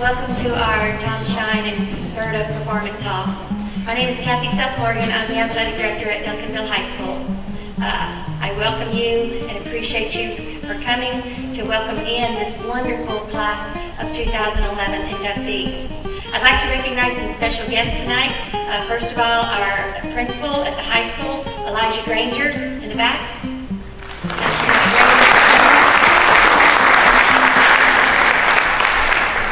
Welcome to our Tom Shine and Berta Performance Hall. My name is Kathy Morgan. I'm the athletic director at Duncanville High School. I welcome you and appreciate you for coming to welcome in this wonderful class of 2011 inductees. I'd like to recognize some special guests tonight. First of all, our principal at the high school, Elijah Granger, in the back.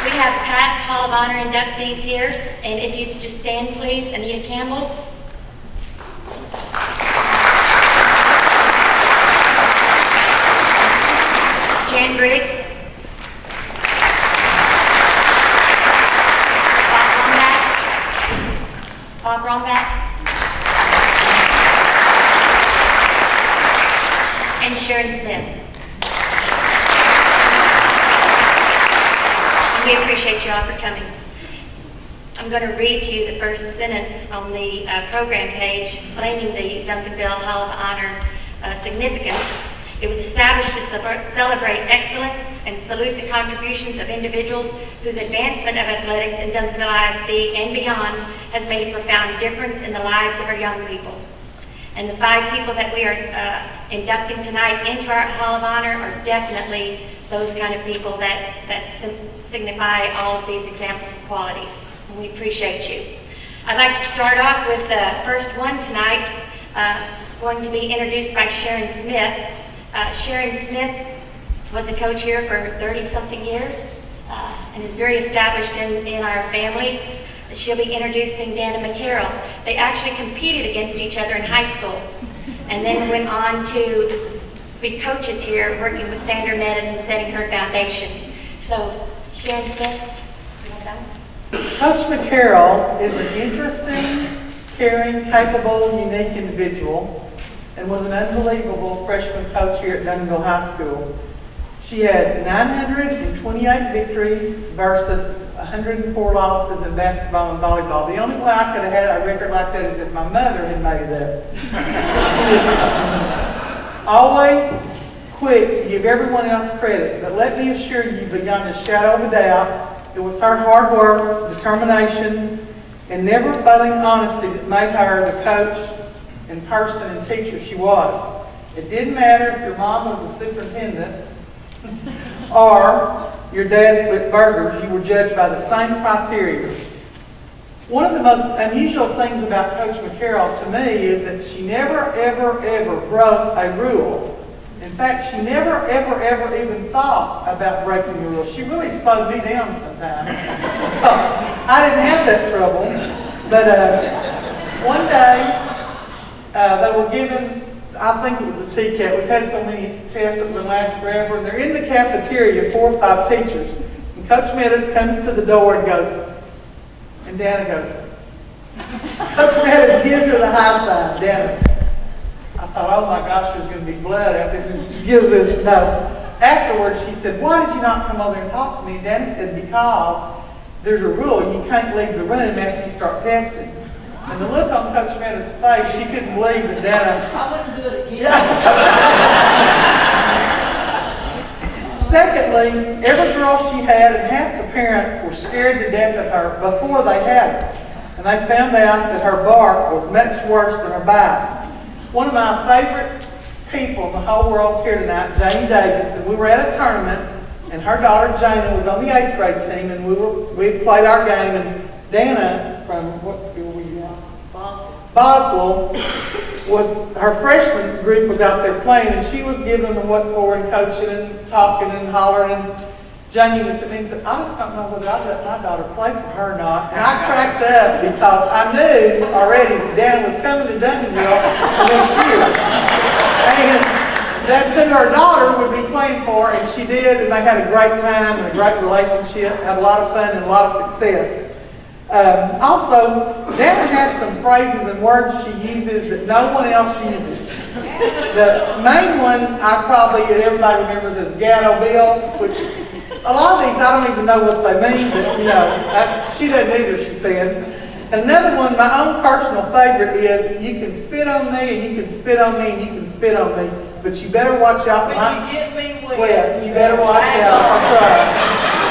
We have past Hall of Honor inductees here, and if you'd just stand, please. Anita Campbell. Jan Briggs. Bob Rombach. And Sharon Smith. We appreciate you all for coming. I'm going to read to you the first sentence on the program page explaining the Duncanville Hall of Honor significance. It was established to celebrate excellence and salute the contributions of individuals whose advancement of athletics in Duncanville ISD and beyond has made a profound difference in the lives of our young people. And the 5 people that we are inducting tonight into our Hall of Honor are definitely those kind of people that signify all of these examples of qualities. And we appreciate you. I'd like to start off with the first one tonight, going to be introduced by Sharon Smith. Sharon Smith was a coach here for 30-something years and is very established in our family. She'll be introducing Dana McCarroll. They actually competed against each other in high school and then went on to be coaches here working with Sandra Meadows and setting her foundation. So, Sharon Smith, you want that? Coach McCarroll is an interesting, caring, capable, unique individual and was an unbelievable freshman coach here at Duncanville High School. She had 928 victories versus 104 losses in basketball and volleyball. The only way I could have had a record like that is if my mother had made it up. She was always quick to give everyone else credit, but let me assure you, beyond a shadow of a doubt, it was her hard work, determination, and never failing honesty that made her the coach and person and teacher she was. It didn't matter if your mom was a superintendent or your dad flipped burgers, you were judged by the same criteria. One of the most unusual things about Coach McCarroll to me is that she never, ever, ever broke a rule. In fact, she never, ever, ever even thought about breaking a rule. She really slowed me down sometimes because I didn't have that trouble. But one day, they were given, I think it was a TCAT. We've had so many tests that would last forever. And they're in the cafeteria, 4 or 5 teachers. And Coach Meadows comes to the door and goes, and Dana goes, Coach Meadows gives her the high sign, Dana. I thought, oh my gosh, there's going to be blood after she gives this. No. Afterwards, she said, why did you not come over and talk to me? And Dana said, because there's a rule. You can't leave the room after you start testing. And the look on Coach Meadows' face, she couldn't believe that Dana... I wouldn't do it again. Secondly, every girl she had and half the parents were scared to death of her before they had her. And they found out that her bark was much worse than her bite. One of my favorite people in the whole world's here tonight, Janie Davis, and we were at a tournament, and her daughter Jana was on the 8th grade team, and we played our game, and Dana, from what school were you at? Boswell, was her freshman group was out there playing, and she was giving them the what for and coaching and talking and hollering. And Janie looked at me and said, I just don't know whether I'd let my daughter play for her or not. And I cracked up because I knew already that Dana was coming to Duncanville next year. And that's who her daughter would be playing for, and she did, and they had a great time and a great relationship, had a lot of fun and a lot of success. Also, Dana has some phrases and words she uses that no one else uses. The main one everybody remembers as Gatto Bill, which a lot of these I don't even know what they mean, but she doesn't either, she said. And another one, my own personal favorite is, you can spit on me and you can spit on me and you can spit on me, but you better watch out. When you get me wet, you better watch out. That's right.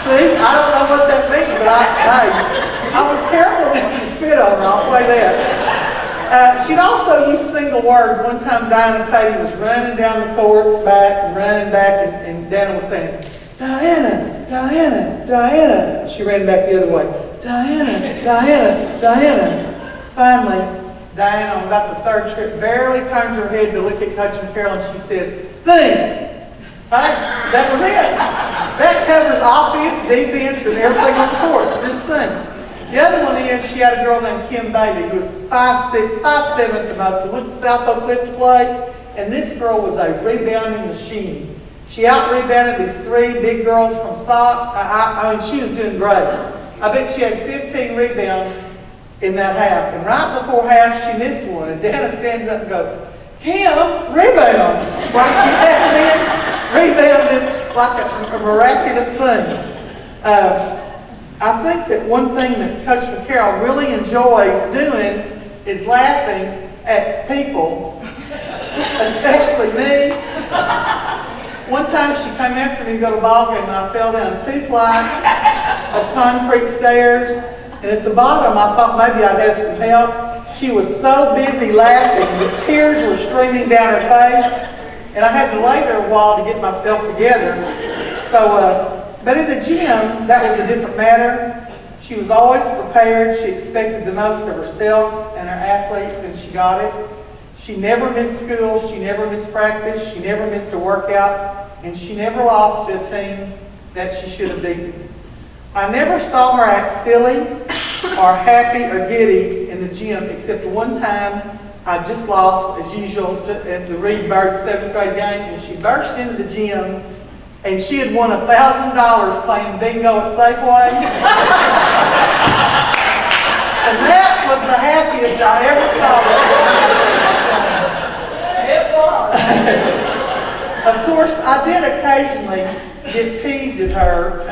See, I don't know what that means, but I was careful when you spit on her, I'll say that. She'd also use single words. One time Diana Patey was running down the court back and running back, and Dana was saying, Diana, Diana, Diana. She ran back the other way. Diana, Diana, Diana. Finally, Diana, on about the third trip, barely turns her head to look at Coach McCarroll, and she says, think. Right? That was it. That covers offense, defense, and everything on the court. Just think. The other one is she had a girl named Kim Bailey who was 5'6", 5'7" at the most. We went to South Oak Cliff to play, and this girl was a rebounding machine. She out-rebounded these three big girls from SOC. I mean, she was doing great. I bet she had 15 rebounds in that half. And right before half, she missed one. And Dana stands up and goes, Kim, rebound. Like she had been rebounded like a miraculous thing. I think that one thing that Coach McCarroll really enjoys doing is laughing at people, especially me. One time she came after me to go to the ball game and I fell down 2 flights of concrete stairs. And at the bottom I thought maybe I'd have some help. She was so busy laughing that tears were streaming down her face. And I had to lay there a while to get myself together. But at the gym, that was a different matter. She was always prepared. She expected the most of herself and her athletes, and she got it. She never missed school. She never missed practice. She never missed a workout. And she never lost to a team that she should have beaten. I never saw her act silly or happy or giddy in the gym, except one time I just lost, as usual, at the Reed Bird 7th grade game, and she burst into the gym. And she had won $1,000 playing bingo at Safeway. And that was the happiest I ever saw. It was. Of course, I did occasionally get peeved at her.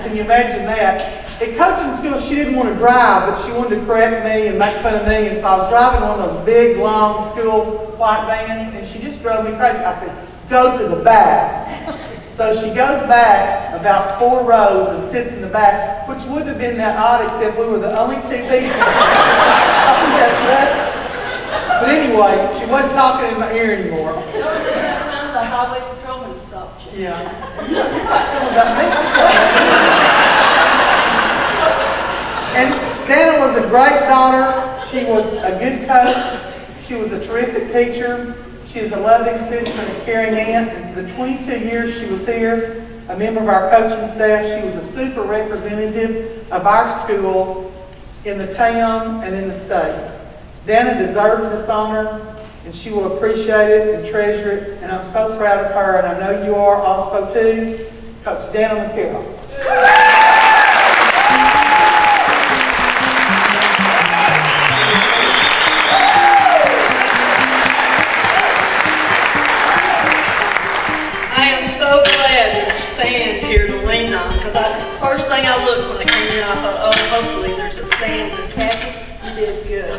Can you imagine that? At coaching school, she didn't want to drive, but she wanted to correct me and make fun of me. And so I was driving one of those big, long school white vans, and she just drove me crazy. I said, go to the back. So she goes back about 4 rows and sits in the back, which wouldn't have been that odd except we were the only 2 people. But anyway, she wasn't talking in my ear anymore. The highway patrolman stopped you. Yeah. You're not telling about me. And Dana was a great daughter. She was a good coach. She was a terrific teacher. She's a loving sister and a caring aunt. And for the 22 years she was here, a member of our coaching staff, she was a super representative of our school in the town and in the state. Dana deserves this honor, and she will appreciate it and treasure it. And I'm so proud of her, and I know you are also too. Coach Dana McCarroll. First thing I looked when I came in, I thought, oh, hopefully there's a stand. And Kathy, you did good.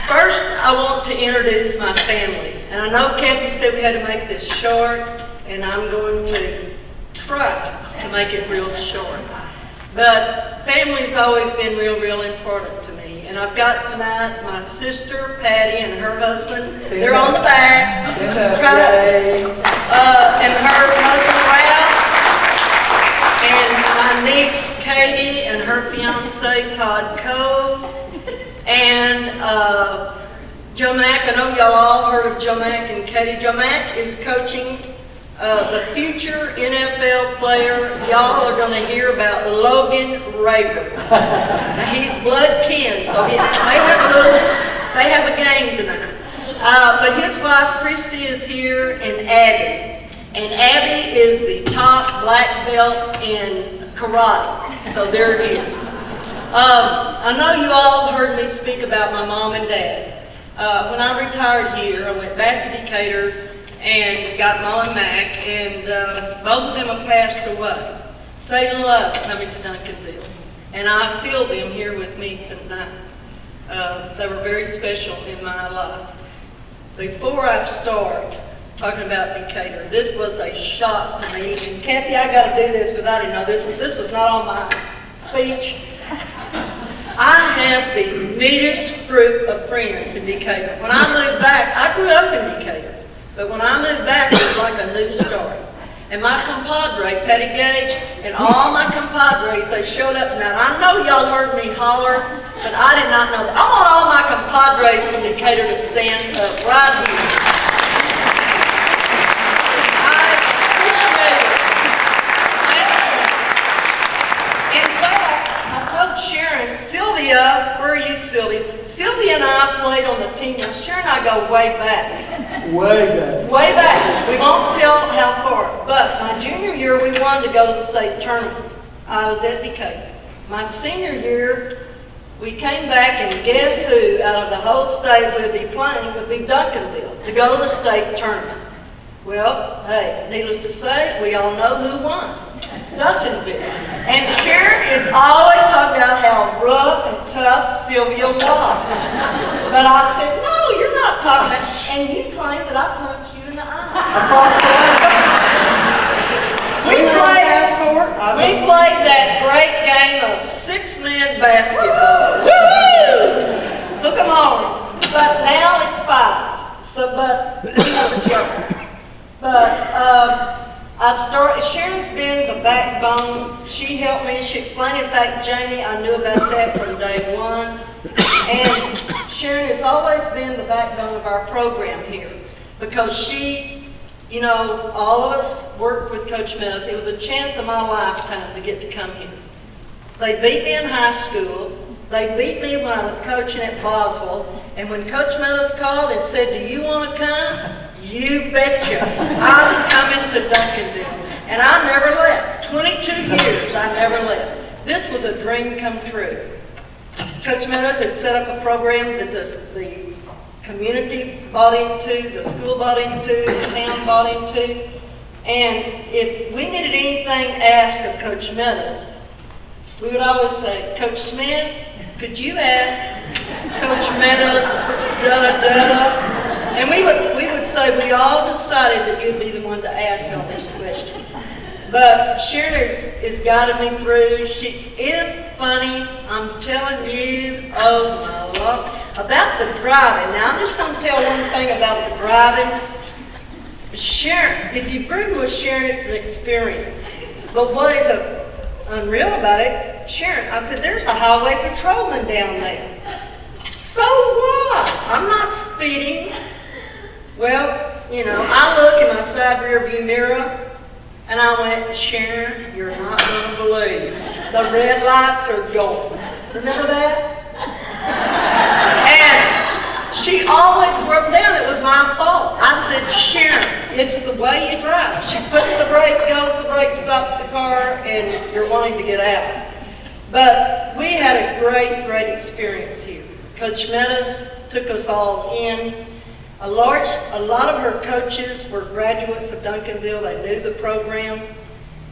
First, I want to introduce my family. And I know Kathy said we had to make this short, and I'm going to try to make it real short. But family's always been real important to me. And I've got tonight my sister, Patty, and her husband. They're on the back. And her husband, Ralph. And my niece, Katie, and her fiance, Todd Cole. And Joe Mack. I know y'all all heard of Joe Mack and Katie. Joe Mack is coaching the future NFL player. Y'all are going to hear about Logan Raver. Now, he's blood kin, so they have a game tonight. But his wife, Christy, is here, and Abby. And Abby is the top black belt in karate, so they're here. I know you all heard me speak about my mom and dad. When I retired here, I went back to Decatur and got Mom and Mac, and both of them have passed away. They love coming to Duncanville, and I feel them here with me tonight. They were very special in my life. Before I start, talking about Decatur. This was a shock to me. And Kathy, I got to do this because I didn't know this. This was not on my speech. I have the neatest group of friends in Decatur. When I moved back, I grew up in Decatur, but when I moved back, it was like a new story. And my compadre, Patty Gage, and all my compadres, they showed up tonight. I know y'all heard me holler, but I did not know that. I want all my compadres from Decatur to stand up right here. Sharon, Sylvia, where are you, Sylvia? Sylvia and I played on the team. Now, Sharon and I go way back. Way back. Way back. We won't tell how far. But my junior year, we wanted to go to the state tournament. I was at Decatur. My senior year, we came back, and guess who, out of the whole state would be playing, would be Duncanville, to go to the state tournament. Well, hey, needless to say, we all know who won. Duncanville. And Sharon is always talking about how rough and tough Sylvia was. But I said, no, you're not talking about, and you claim that I punched you in the eye. We played that great game of six-man basketball. Woo! Took them home. But now it's 5. So, but we have adjusted. But, Sharon's been the backbone. She helped me. She explained, in fact, Janie, I knew about that from day one. And Sharon has always been the backbone of our program here because she, you know, all of us worked with Coach Meadows. It was a chance of my lifetime to get to come here. They beat me in high school. They beat me when I was coaching at Boswell. And when Coach Meadows called and said, do you want to come? You betcha. I'm coming to Duncanville. And I never left. 22 years, I never left. This was a dream come true. Coach Meadows had set up a program that the community bought into, the school bought into, the town bought into. And if we needed anything asked of Coach Meadows, we would always say, Coach Smith, could you ask Coach Meadows, da-da-da-da? And we would say, we all decided that you'd be the one to ask on this question. But Sharon has guided me through. She is funny, I'm telling you. Oh my Lord. About the driving. Now I'm just going to tell one thing about the driving. Sharon, if you've ridden with Sharon, it's an experience. But what is unreal about it, Sharon, I said, there's a highway patrolman down there. So what? I'm not speeding. Well, you know, I look in my side rear view mirror and I went, Sharon, you're not going to believe. The red lights are going. Remember that? And she always swerved down. It was my fault. I said, Sharon, it's the way you drive. She puts the brake, goes the brake, stops the car, and you're wanting to get out. But we had a great, great experience here. Coach Meadows took us all in. A lot of her coaches were graduates of Duncanville. They knew the program.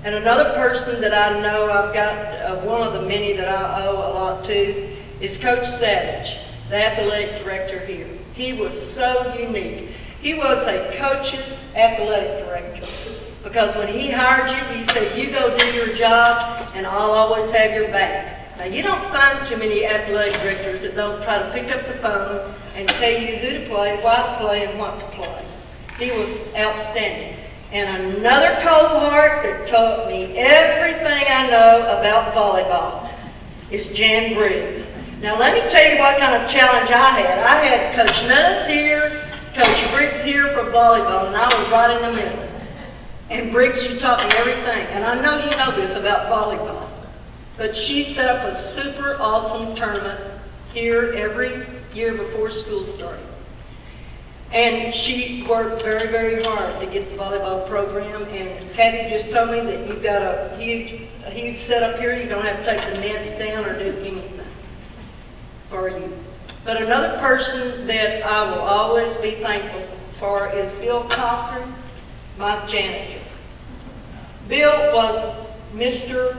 And another person that I know, I've got one of the many that I owe a lot to, is Coach Savage, the athletic director here. He was so unique. He was a coach's athletic director because when he hired you, he said, you go do your job and I'll always have your back. Now, you don't find too many athletic directors that don't try to pick up the phone and tell you who to play, why to play, and what to play. He was outstanding. And another cohort that taught me everything I know about volleyball is Jan Briggs. Now, let me tell you what kind of challenge I had. I had Coach Meadows here, Coach Briggs here for volleyball, and I was right in the middle. And Briggs, you taught me everything. And I know you know this about volleyball. But she set up a super awesome tournament here every year before school started. And she worked very, very hard to get the volleyball program. And Kathy just told me that you've got a huge setup here. You don't have to take the nets down or do anything for you. But another person that I will always be thankful for is Bill Cochran, my janitor. Bill was Mr.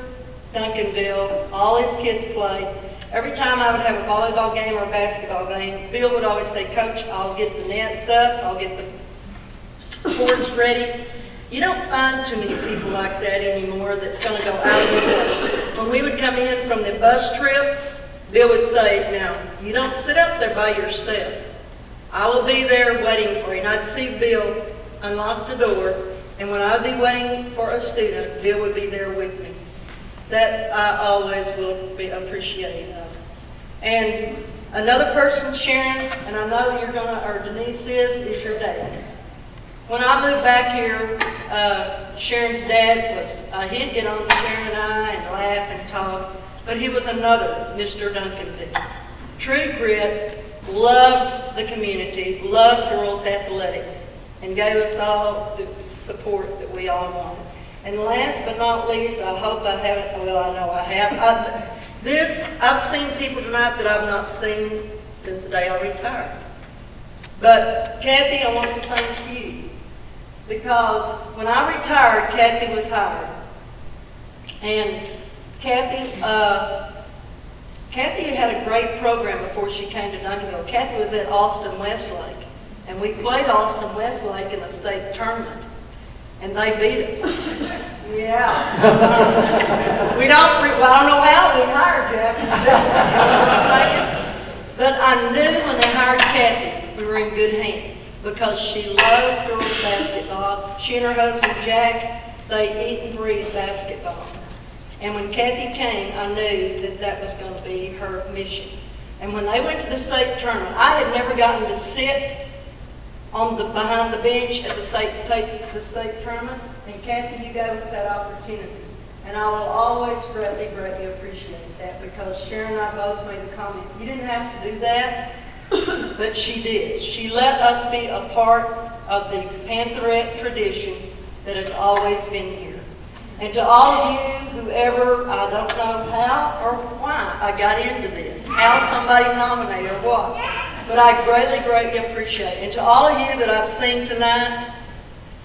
Duncanville. All his kids played. Every time I would have a volleyball game or a basketball game, Bill would always say, Coach, I'll get the nets up, I'll get the sports ready. You don't find too many people like that anymore that's going to go out of the way. When we would come in from the bus trips, Bill would say, now, you don't sit up there by yourself. I will be there waiting for you. And I'd see Bill unlock the door, and when I'd be waiting for a student, Bill would be there with me. That I always will be appreciative of. And another person, Sharon, and I know you're gonna, or Denise is your dad. When I moved back here, Sharon's dad was, he'd get on Sharon and I and laugh and talk, but he was another Mr. Duncanville. True grit, loved the community, loved girls athletics, and gave us all the support that we all wanted. And last but not least, I hope I haven't, well, I know I have. I've seen people tonight that I've not seen since the day I retired. But Kathy, I want to thank you. Because when I retired, Kathy was hired. And Kathy had a great program before she came to Duncanville. Kathy was at Austin Westlake. And we played Austin Westlake in the state tournament. And they beat us. Yeah. I don't know how we hired you after you know what I'm saying? But I knew when they hired Kathy, we were in good hands. Because she loves girls basketball. She and her husband, Jack, they eat and breathe basketball. And when Kathy came, I knew that that was going to be her mission. And when they went to the state tournament, I had never gotten to sit behind the bench at the state tournament. And Kathy, you gave us that opportunity. And I will always greatly, greatly appreciate that because Sharon and I both made a comment. You didn't have to do that, but she did. She let us be a part of the Pantherette tradition that has always been here. And to all of you, whoever, I don't know how or why I got into this, how somebody nominated or what, but I greatly, greatly appreciate it. And to all of you that I've seen tonight,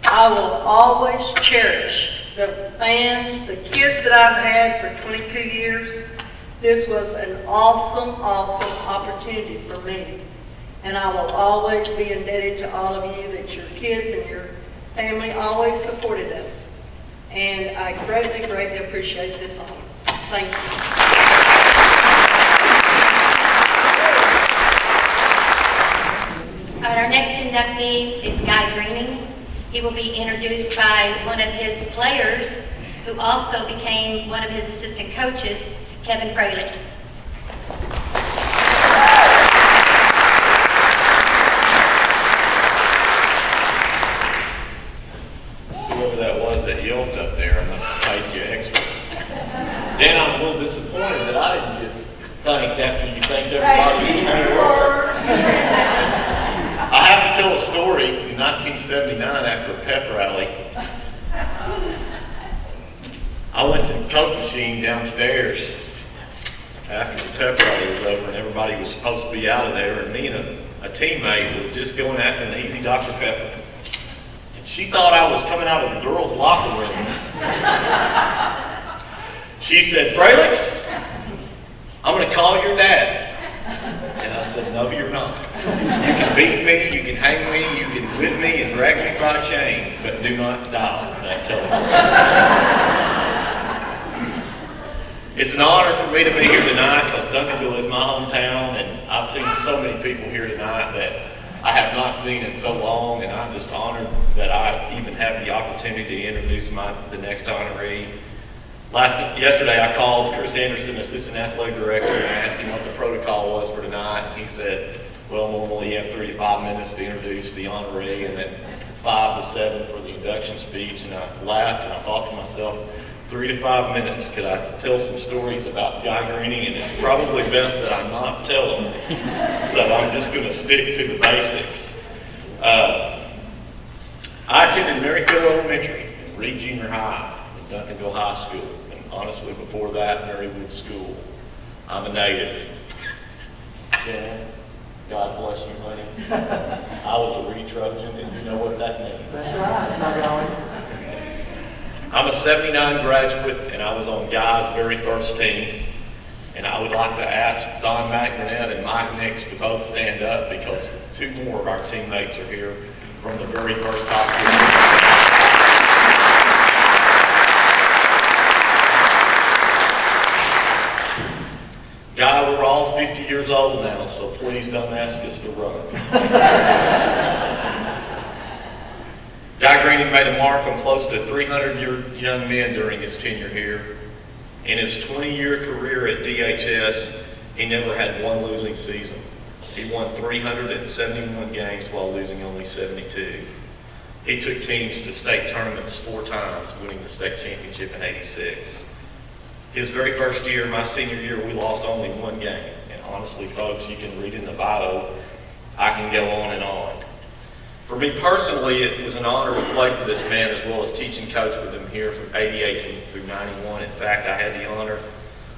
I will always cherish the fans, the kids that I've had for 22 years. This was an awesome, awesome opportunity for me. And I will always be indebted to all of you that your kids and your family always supported us. And I greatly, greatly appreciate this honor. Thank you. All right, our next inductee is Guy Greening. He will be introduced by one of his players who also became one of his assistant coaches, Kevin Fralix. Whoever that was that yelped up there, I must have paid you extra. Dan, I'm a little disappointed that I didn't get thanked after you thanked everybody in your work. I have to tell a story. In 1979, after a pep rally, I went to the Coke machine downstairs after the pep rally was over and everybody was supposed to be out of there, and me and a teammate were just going after an easy Dr. Pepper. And she thought I was coming out of the girls' locker room. She said, "Fralix, I'm going to call your dad." And I said, "No, you're not. You can beat me, you can hang me, you can whip me and drag me by chain, but do not dial that telephone." It's an honor for me to be here tonight because Duncanville is my hometown, and I've seen so many people here tonight that I have not seen in so long, and I'm just honored that I even have the opportunity to introduce the next honoree. Yesterday I called Chris Anderson, Assistant Athletic Director, and I asked him what the protocol was for tonight. And he said, well, normally you have 3 to 5 minutes to introduce the honoree, and then 5 to 7 for the induction speech. And I laughed and I thought to myself, 3 to 5 minutes, could I tell some stories about Guy Greening? And it's probably best that I not tell them. So I'm just going to stick to the basics. I attended Maryfield Elementary, Reed Junior High, and Duncanville High School, and honestly before that, Marywood School. I'm a native. Jan, God bless you, honey. I was a Reed-Trojan, and you know what that means. That's right, my darling. I'm a 79 graduate, and I was on Guy's very first team. And I would like to ask Don McBurnett and Mike Nix to both stand up because 2 more of our teammates are here. from the very first high school. Guy, we're all 50 years old now, so please don't ask us to run. Guy Green made a mark on close to 300 young men during his tenure here. In his 20-year career at DHS, he never had one losing season. He won 371 games while losing only 72. He took teams to state tournaments 4 times, winning the state championship in '86. His very first year, my senior year, we lost only 1 game. And honestly, folks, you can read in the bio, I can go on and on. For me personally, it was an honor to play for this man as well as teach and coach with him here from '88 through '91. In fact, I had the honor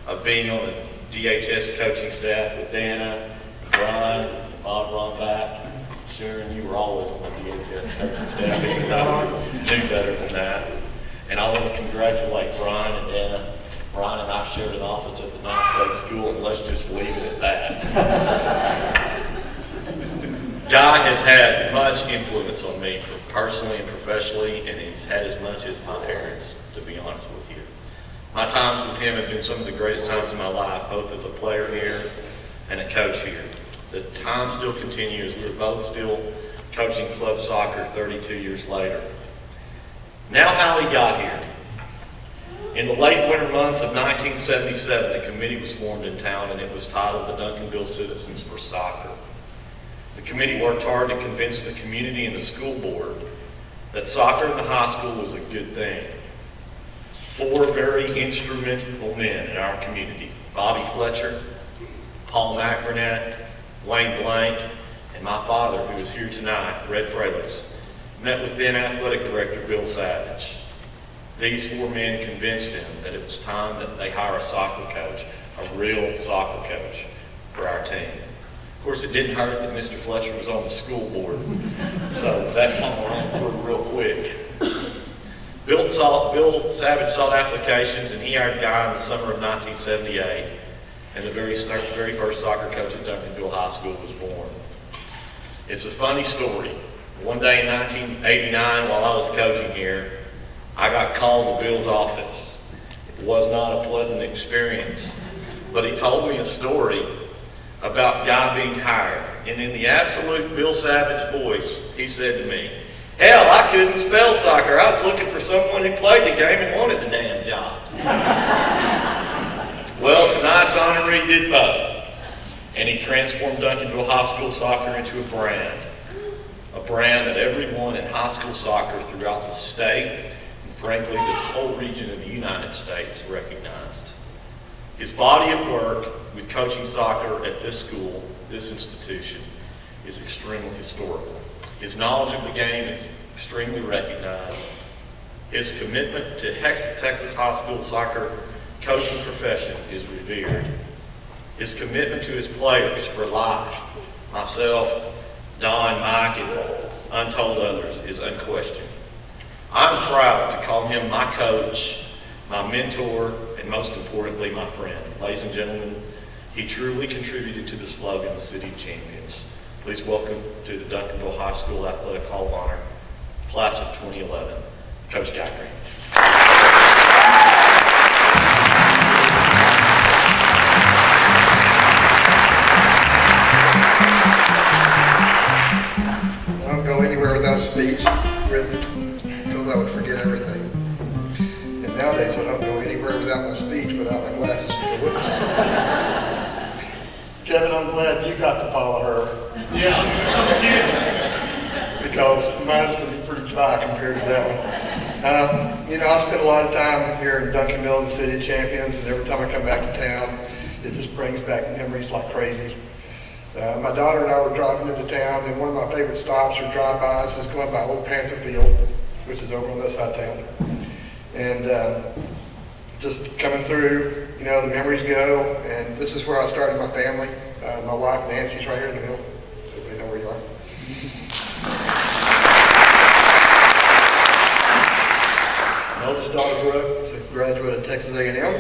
of being on the DHS coaching staff with Dana, Brian, Bob Ronback. Sharon, you were always on the DHS coaching staff. You knew better than that. And I want to congratulate Brian and Dana. Brian and I shared an office at the ninth grade school, and let's just leave it at that. Guy has had much influence on me, personally and professionally, and he's had as much as my parents, to be honest with you. My times with him have been some of the greatest times of my life, both as a player here and a coach here. The time still continues. We're both still coaching club soccer 32 years later. Now how he got here. In the late winter months of 1977, a committee was formed in town, and it was titled the Duncanville Citizens for Soccer. The committee worked hard to convince the community and the school board that soccer in the high school was a good thing. 4 very instrumental men in our community, Bobby Fletcher, Paul McBurnett, Wayne Blank, and my father, who is here tonight, Red Fralix, met with then athletic director Bill Savage. These 4 men convinced him that it was time that they hire a soccer coach, a real soccer coach, for our team. Of course, it didn't hurt that Mr. Fletcher was on the school board, so that kind of ran through real quick. Bill Savage sought applications, and he hired Guy in the summer of 1978, and the very first soccer coach at Duncanville High School was born. It's a funny story. One day in 1989, while I was coaching here, I got called to Bill's office. It was not a pleasant experience, but he told me a story about Guy being hired. And in the absolute Bill Savage voice, he said to me, "Hell, I couldn't spell soccer. I was looking for someone who played the game and wanted the damn job." Well, tonight's honoree did both. And he transformed Duncanville High School soccer into a brand that everyone in high school soccer throughout the state, and frankly this whole region of the United States, recognized. His body of work with coaching soccer at this school, this institution, is extremely historical. His knowledge of the game is extremely recognized. His commitment to Texas high school soccer coaching profession is revered. His commitment to his players for life, myself, Don, Mike, and untold others, is unquestioned. I'm proud to call him my coach, my mentor, and most importantly, my friend. Ladies and gentlemen, he truly contributed to the slogan, City of Champions. Please welcome to the Duncanville High School Athletic Hall of Honor, class of 2011, Coach Guy Green. I don't go anywhere without a speech written because I would forget everything. And nowadays I don't go anywhere without my speech, without my glasses to go with me. Kevin, I'm glad you got to follow her. Yeah. Because mine's going to be pretty dry compared to that one. I spend a lot of time here in Duncanville, the City of Champions, and every time I come back to town, it just brings back memories like crazy. My daughter and I were driving into town, and one of my favorite stops or drive-bys is going by Old Panther Field, which is over on this side of town. And just coming through, the memories go, and this is where I started my family. My wife Nancy's right here in the middle. Everybody know where you are. My oldest daughter Brooke is a graduate of Texas A&M.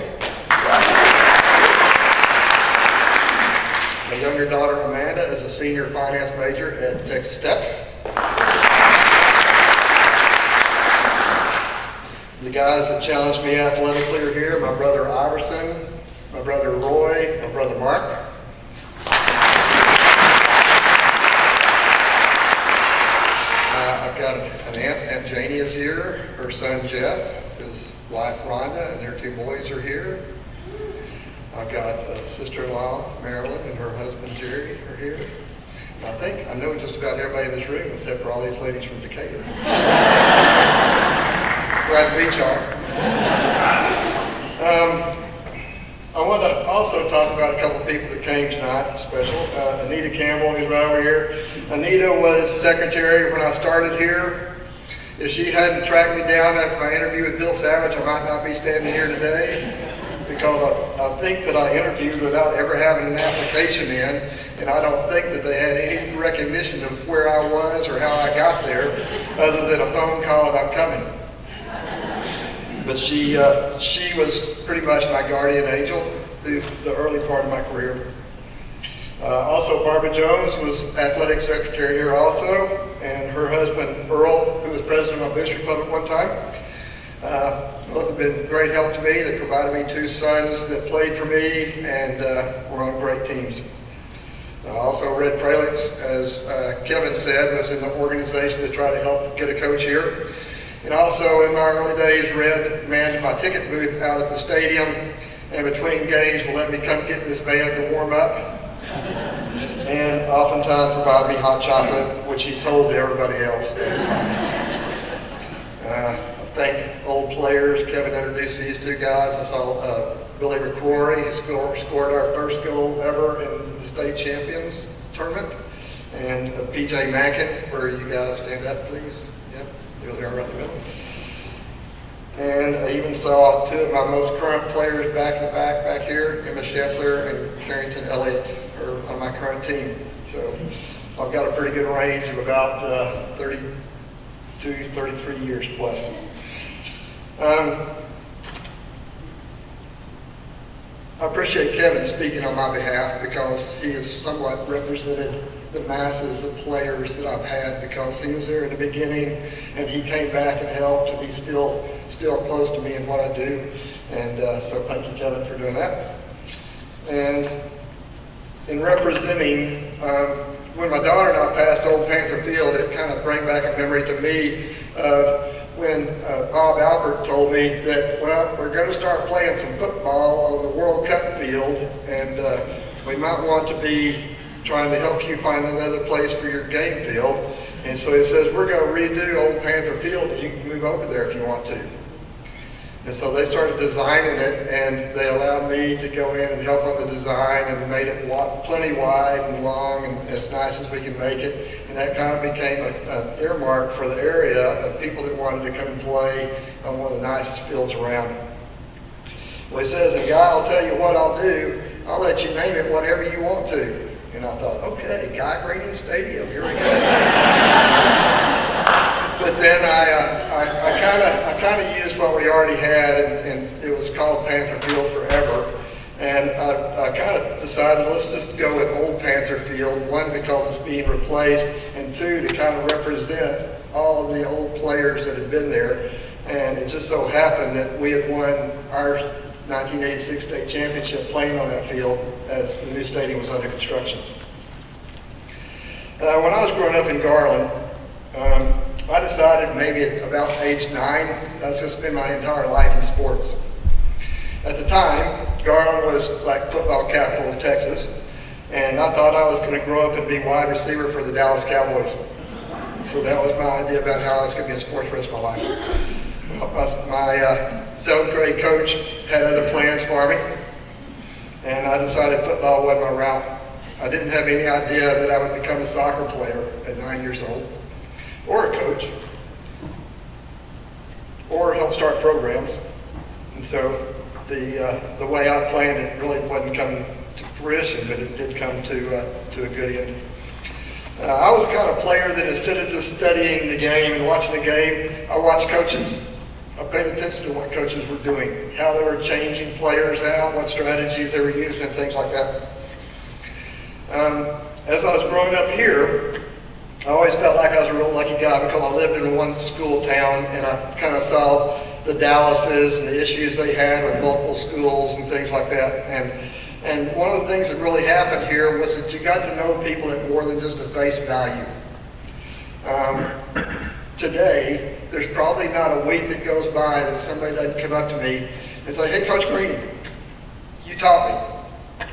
My younger daughter Amanda is a senior finance major at Texas Tech. The guys that challenged me athletically are here. My brother Iverson, my brother Roy, my brother Mark. I've got an Aunt Janie is here, her son Jeff, his wife Rhonda, and their 2 boys are here. I've got a sister-in-law, Marilyn, and her husband Jerry are here. And I know just about everybody in this room except for all these ladies from Decatur. Glad to meet y'all. I want to also talk about a couple of people that came tonight, special. Anita Campbell, who's right over here. Anita was secretary when I started here. If she hadn't tracked me down after my interview with Bill Savage, I might not be standing here today, because I think that I interviewed without ever having an application in, and I don't think that they had any recognition of where I was or how I got there, other than a phone call and I'm coming. But she was pretty much my guardian angel through the early part of my career. Also, Barbara Jones was athletic secretary here also, and her husband Earl, who was president of my booster club at one time. Both have been great help to me. They provided me 2 sons that played for me, and were on great teams. Also, Red Pralix, as Kevin said, was in the organization to try to help get a coach here. And also, in my early days, Red manned my ticket booth out at the stadium, and between games will let me come get this band to warm up. And oftentimes provide me hot chocolate, which he sold to everybody else. I thank old players. Kevin introduced these 2 guys. I saw Billy McCrory, who scored our first goal ever in the state champions tournament. And PJ Mackin, where you guys stand up, please. Yep, there they are right in the middle. And I even saw 2 of my most current players back here, Emma Scheffler and Carrington Elliott, are on my current team. So I've got a pretty good range of about 32, 33 years plus. I appreciate Kevin speaking on my behalf, because he has somewhat represented the masses of players that I've had, because he was there in the beginning and he came back and helped, and he's still close to me in what I do. And so thank you, Kevin, for doing that. And in representing, when my daughter and I passed Old Panther Field, it kind of brought back a memory to me of when Bob Albert told me that, well, we're going to start playing some football on the World Cup field, and we might want to be trying to help you find another place for your game field. And so he says, we're going to redo Old Panther Field, and you can move over there if you want to. And so they started designing it, and they allowed me to go in and help on the design, and made it plenty wide and long and as nice as we can make it. And that kind of became an earmark for the area of people that wanted to come and play on one of the nicest fields around. Well, he says, and Guy, I'll tell you what I'll do. I'll let you name it whatever you want to. And I thought, okay, Guy Greening Stadium, here we go. But then I kind of used what we already had, and it was called Panther Field forever. And I kind of decided, let's just go with Old Panther Field, 1, because it's being replaced, and 2, to kind of represent all of the old players that had been there. And it just so happened that we had won our 1986 state championship playing on that field as the new stadium was under construction. When I was growing up in Garland, I decided maybe at about age 9, I was going to spend my entire life in sports. At the time, Garland was like football capital of Texas, and I thought I was going to grow up and be wide receiver for the Dallas Cowboys. So that was my idea about how I was going to be in sports for the rest of my life. My 7th grade coach had other plans for me, and I decided football wasn't my route. I didn't have any idea that I would become a soccer player at 9 years old, or a coach, or help start programs. And so the way I planned it really wasn't coming to fruition, but it did come to a good end. I was the kind of player that instead of just studying the game and watching the game, I watched coaches. I paid attention to what coaches were doing, how they were changing players out, what strategies they were using, and things like that. As I was growing up here, I always felt like I was a real lucky guy, because I lived in one school town, and I kind of saw the Dallases and the issues they had with multiple schools and things like that. And one of the things that really happened here was that you got to know people at more than just a face value. Today, there's probably not a week that goes by that somebody doesn't come up to me and say, hey, Coach Greeny, you taught me,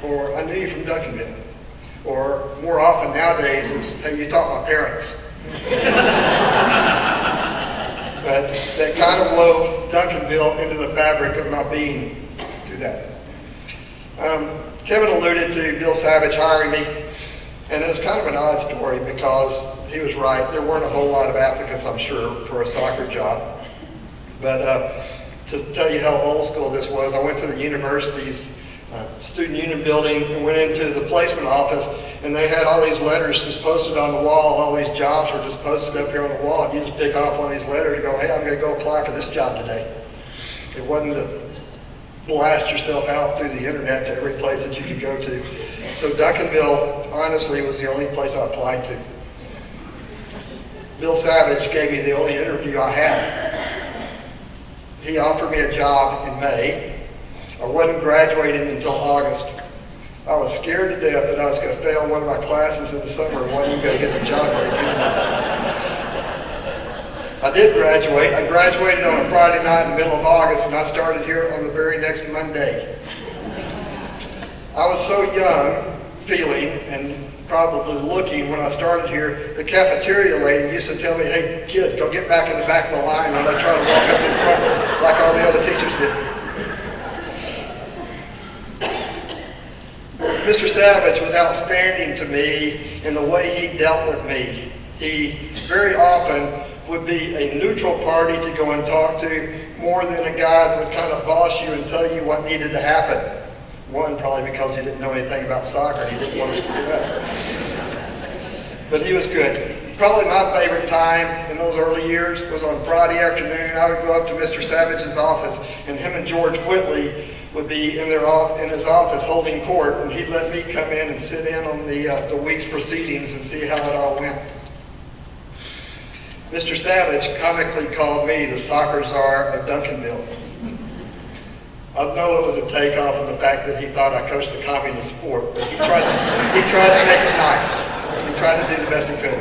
or I knew you from Duncanville, or more often nowadays it's, hey, you taught my parents. But that kind of wove Duncanville into the fabric of my being through that. Kevin alluded to Bill Savage hiring me, and it was kind of an odd story because he was right. There weren't a whole lot of applicants, I'm sure, for a soccer job. But to tell you how old school this was, I went to the university's student union building and went into the placement office, and they had all these letters just posted on the wall. All these jobs were just posted up here on the wall, and you just pick off one of these letters and go, hey, I'm going to go apply for this job today. It wasn't to blast yourself out through the internet to every place that you could go to. So Duncanville, honestly, was the only place I applied to. Bill Savage gave me the only interview I had. He offered me a job in May. I wasn't graduating until August. I was scared to death that I was going to fail one of my classes in the summer and wasn't even going to get the job again. I did graduate. I graduated on a Friday night in the middle of August, and I started here on the very next Monday. I was so young, feeling, and probably looking when I started here. The cafeteria lady used to tell me, hey, kid, go get back in the back of the line when I try to walk up in front like all the other teachers did. Mr. Savage was outstanding to me in the way he dealt with me. He very often would be a neutral party to go and talk to, more than a guy that would kind of boss you and tell you what needed to happen. One, probably because he didn't know anything about soccer and he didn't want to screw it up. But he was good. Probably my favorite time in those early years was on Friday afternoon. I would go up to Mr. Savage's office, and him and George Whitley would be in his office holding court, and he'd let me come in and sit in on the week's proceedings and see how it all went. Mr. Savage comically called me the soccer czar of Duncanville. I know it was a takeoff of the fact that he thought I coached a communist sport, but he tried to make it nice. He tried to do the best he could.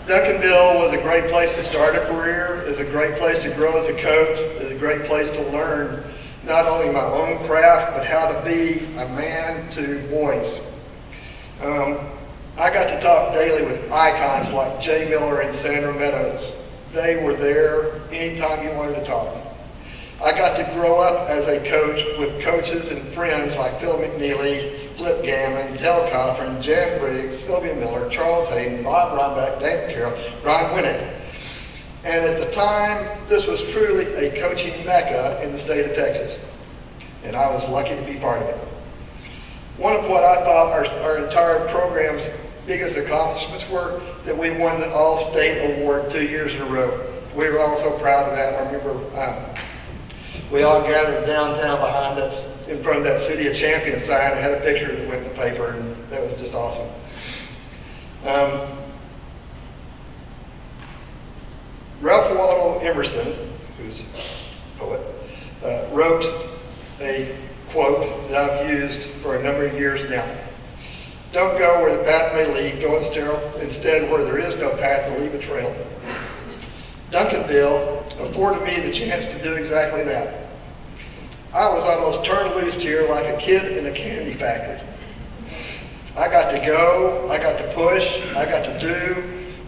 Duncanville was a great place to start a career. It was a great place to grow as a coach. It was a great place to learn not only my own craft, but how to be a man to boys. I got to talk daily with icons like Jay Miller and Sandra Meadows. They were there anytime you wanted to talk. I got to grow up as a coach with coaches and friends like Phil McNeely, Flip Gammon, Del Cothran, Jan Briggs, Sylvia Miller, Charles Hayden, Bob Reinbeck, David Carroll, Brian Winnick. And at the time, this was truly a coaching mecca in the state of Texas. And I was lucky to be part of it. One of what I thought our entire program's biggest accomplishments were that we won the All-State Award 2 years in a row. We were all so proud of that. I remember we all gathered downtown behind us in front of that City of Champions sign and had a picture that went in the paper, and that was just awesome. Ralph Waldo Emerson, who's a poet, wrote a quote that I've used for a number of years now. Don't go where the path may lead, go instead where there is no path to leave a trail. Duncanville afforded me the chance to do exactly that. I was almost turned loose here like a kid in a candy factory. I got to go, I got to push, I got to do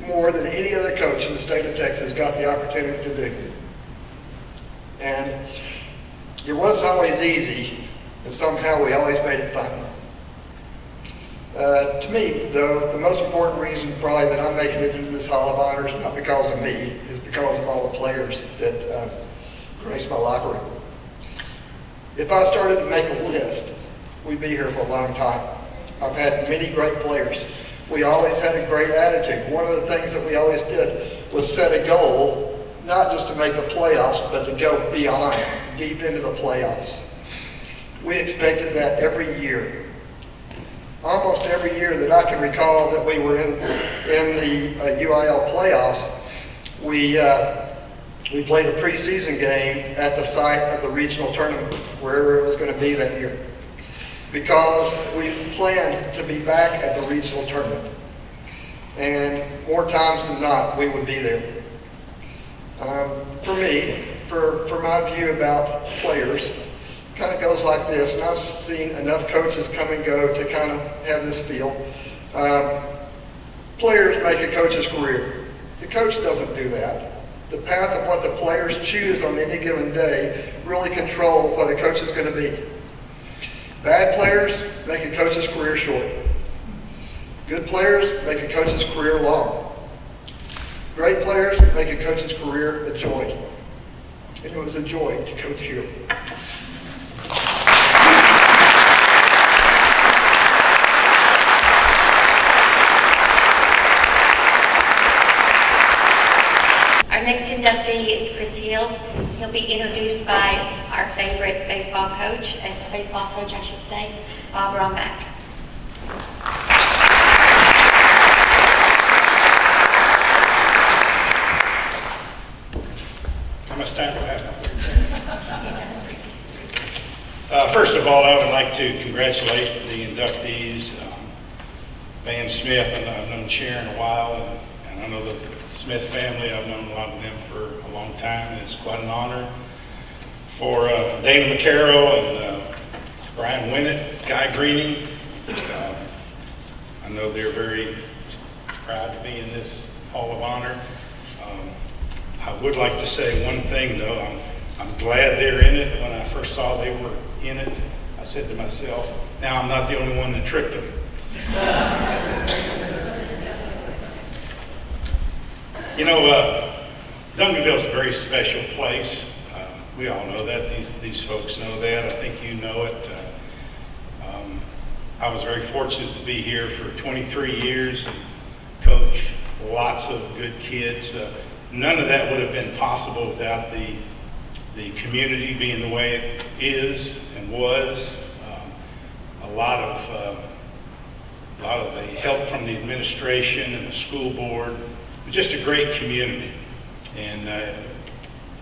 more than any other coach in the state of Texas got the opportunity to do. And it wasn't always easy, but somehow we always made it fun. To me, though, the most important reason probably that I'm making it into this Hall of Honors, not because of me, is because of all the players that grace my locker room. If I started to make a list, we'd be here for a long time. I've had many great players. We always had a great attitude. One of the things that we always did was set a goal, not just to make the playoffs, but to go beyond, deep into the playoffs. We expected that every year. Almost every year that I can recall that we were in the UIL playoffs, we We played a preseason game at the site of the regional tournament, wherever it was going to be that year, because we planned to be back at the regional tournament. And more times than not, we would be there. For me, for my view about players, kind of goes like this, and I've seen enough coaches come and go to kind of have this feel. Players make a coach's career. The coach doesn't do that. The path of what the players choose on any given day really control what a coach is going to be. Bad players make a coach's career short. Good players make a coach's career long. Great players make a coach's career a joy. And it was a joy to coach here. Our next inductee is Chris Hill. He'll be introduced by our favorite baseball coach, ex-baseball coach, I should say, Bob Romack. How much time do I have? First of all, I would like to congratulate the inductees, Van Smith, and I've known Sharon a while, and I know the Smith family. I've known a lot of them for a long time, and it's quite an honor for Dana McCarroll and Brian Winnett, Guy Greening. I know they're very proud to be in this Hall of Honor. I would like to say one thing, though. I'm glad they're in it. When I first saw they were in it, I said to myself, now I'm not the only one that tricked them. You know, Duncanville's a very special place. We all know that. These folks know that. I think you know it. I was very fortunate to be here for 23 years and coach lots of good kids. None of that would have been possible without the community being the way it is and was. A lot of the help from the administration and the school board. Just a great community. And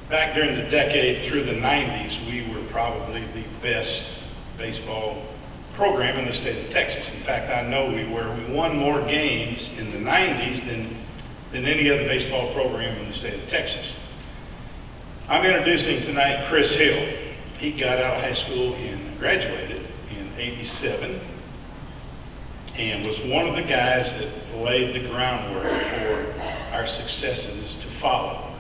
back during the decade through the 90s, we were probably the best baseball program in the state of Texas. In fact, I know we were. We won more games in the 90s than any other baseball program in the state of Texas. I'm introducing tonight Chris Hill. He got out of high school and graduated in '87 and was one of the guys that laid the groundwork for our successes to follow.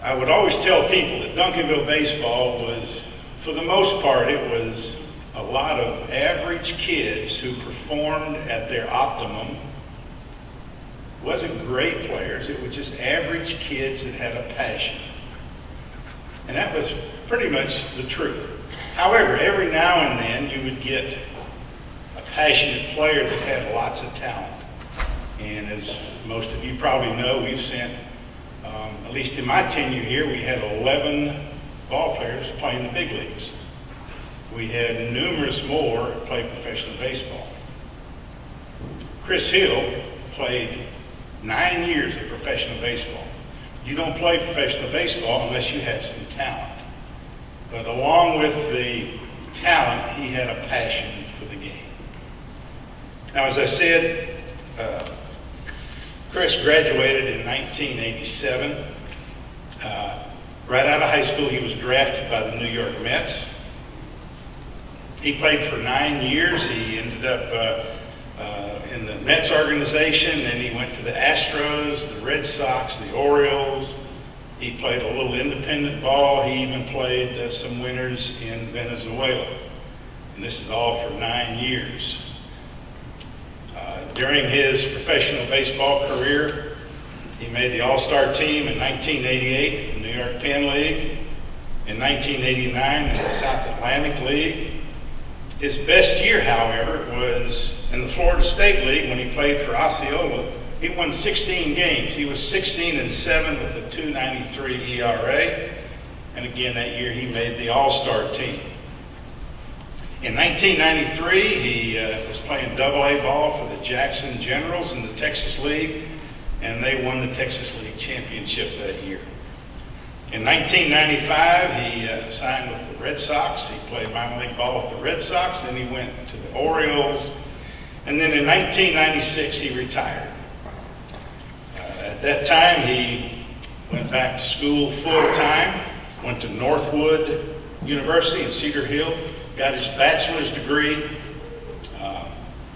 I would always tell people that Duncanville baseball was, for the most part, it was a lot of average kids who performed at their optimum. It wasn't great players, it was just average kids that had a passion. And that was pretty much the truth. However, every now and then you would get a passionate player that had lots of talent. And as most of you probably know, we've sent, at least in my tenure here, we had 11 ball players playing the big leagues. We had numerous more play professional baseball. Chris Hill played 9 years of professional baseball. You don't play professional baseball unless you have some talent. But along with the talent, he had a passion for the game. Now, as I said, Chris graduated in 1987. Right out of high school, he was drafted by the New York Mets. He played for 9 years. He ended up in the Mets organization, and he went to the Astros, the Red Sox, the Orioles. He played a little independent ball. He even played some winters in Venezuela. And this is all for 9 years. During his professional baseball career, he made the All-Star team in 1988 in the New York Penn League, in 1989 in the South Atlantic League. His best year, however, was in the Florida State League when he played for Osceola. He won 16 games. He was 16-7 with a 2.93 ERA. And again, that year he made the All-Star team. In 1993, he was playing Double-A ball for the Jackson Generals in the Texas League. and they won the Texas League Championship that year. In 1995, he signed with the Red Sox. He played minor league ball with the Red Sox, and he went to the Orioles. And then in 1996, he retired. At that time, he went back to school full-time, went to Northwood University in Cedar Hill, got his bachelor's degree.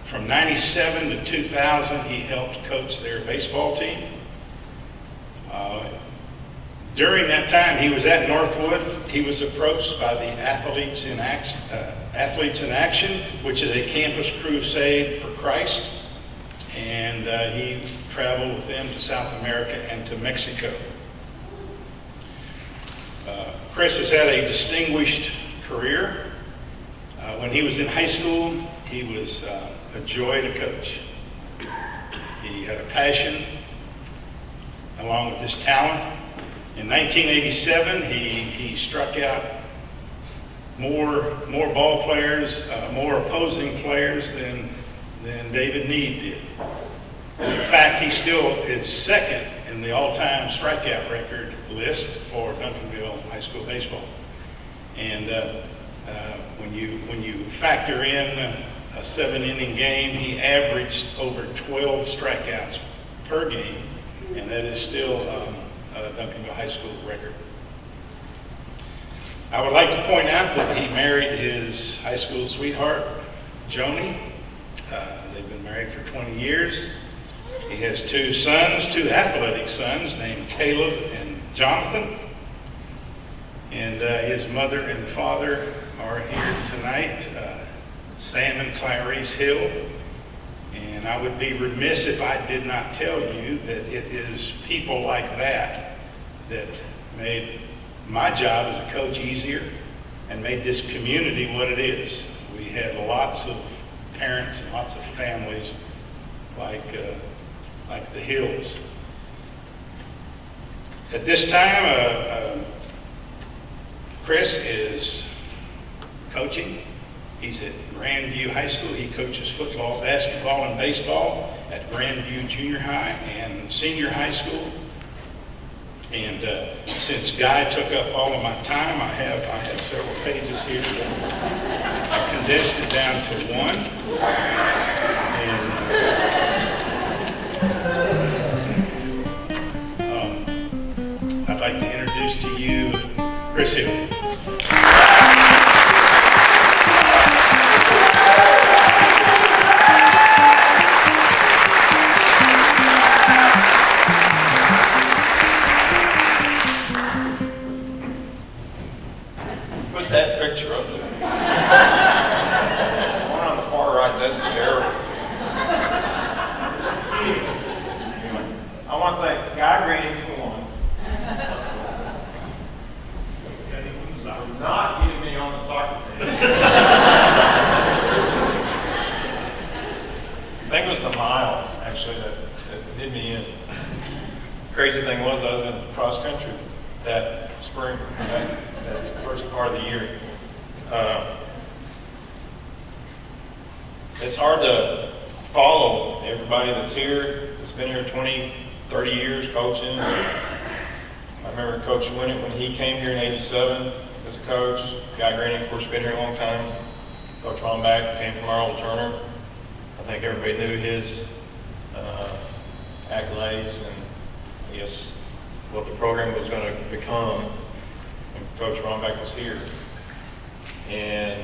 From 97 to 2000, he helped coach their baseball team. During that time he was at Northwood, he was approached by the Athletes in Action, which is a campus crusade for Christ, and he traveled with them to South America and to Mexico. Chris has had a distinguished career. When he was in high school, he was a joy to coach. He had a passion along with his talent. In 1987, he struck out more ball players, more opposing players than David Need did. And in fact, he still is second in the all-time strikeout record list for Duncanville high school baseball. And when you factor in a 7-inning game, he averaged over 12 strikeouts per game, and that is still Duncanville High School record. I would like to point out that he married his high school sweetheart, Joni. They've been married for 20 years. He has 2 sons, 2 athletic sons named Caleb and Jonathan. And his mother and father are here tonight, Sam and Clarice Hill. And I would be remiss if I did not tell you that it is people like that that made my job as a coach easier and made this community what it is. We have lots of parents and lots of families like the Hills. At this time, Chris is coaching. He's at Grandview High School. He coaches football, basketball, and baseball at Grandview Junior High and Senior High School. And since Guy took up all of my time, I have several pages here. I condensed it down to one. And I'd like to introduce to you Chris Hill. Put that picture up there. One on the far right, that's terrible. I want to thank Guy Green for one. For not getting me on the soccer team. I think it was the mile, actually, that did me in. Crazy thing was, I was in cross country that spring, that first part of the year. It's hard to follow everybody that's here, that's been here 20, 30 years coaching. I remember Coach Winnett when he came here in '87 as a coach. Guy Green, of course, been here a long time. Coach Rombach came from Arnold Turner. I think everybody knew his accolades and I guess what the program was going to become when Coach Rombach was here. And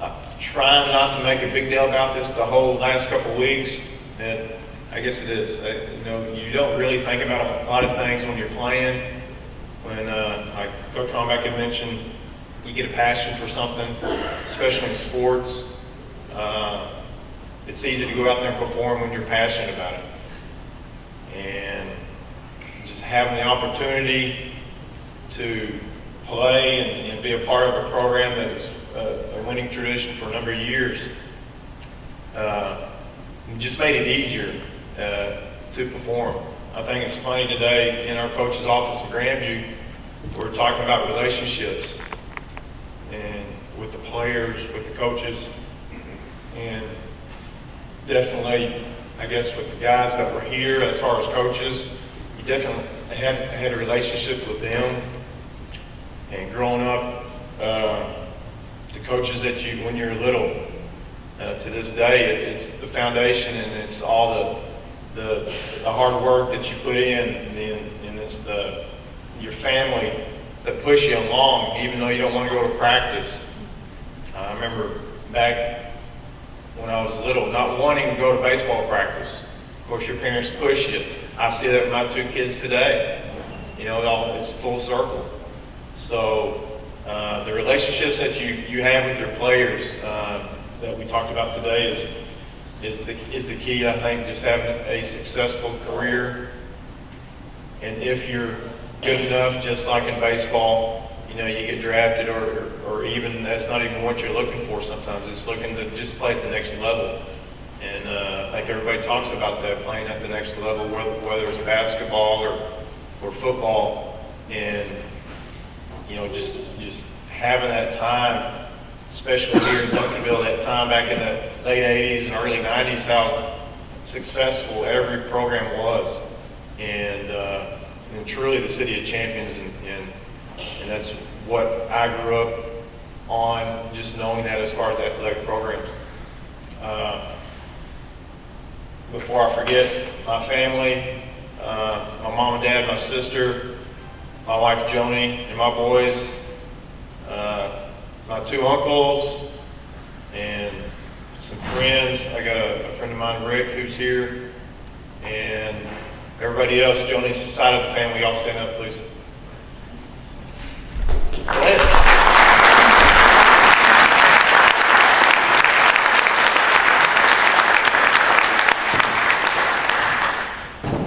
I'm trying not to make a big deal about this the whole last couple of weeks, and I guess it is. You don't really think about a lot of things when you're playing. When, like Coach Rombach had mentioned, you get a passion for something, especially in sports. It's easy to go out there and perform when you're passionate about it. And just having the opportunity to play and be a part of a program that is a winning tradition for a number of years just made it easier to perform. I think it's funny today in our coach's office in Grandview, we're talking about relationships and with the players, with the coaches, and definitely I guess, with the guys that were here as far as coaches. You definitely had a relationship with them. And growing up, the coaches that when you're little, to this day, it's the foundation, and it's all the hard work that you put in, and it's your family that push you along, even though you don't want to go to practice. I remember back when I was little, not wanting to go to baseball practice. Of course, your parents push you. I see that with my 2 kids today. You know, it's full circle. So the relationships that you have with your players that we talked about today is the key. I think just having a successful career, and if you're good enough, just like in baseball, you know, you get drafted, or even that's not even what you're looking for. Sometimes it's looking to just play at the next level. And I think everybody talks about that, playing at the next level, whether it's basketball or football, and you know, just having that time, especially here in Duncanville, that time back in the late 80s and early 90s, how successful every program was, and truly the city of champions, and that's what I grew up on, just knowing that as far as athletic programs. Before I forget, my family, my mom and dad, my sister, my wife Joni, and my boys, my 2 uncles, and some friends. I got a friend of mine, Rick, who's here, and everybody else, Joni's side of the family. Y'all stand up, please. Go ahead.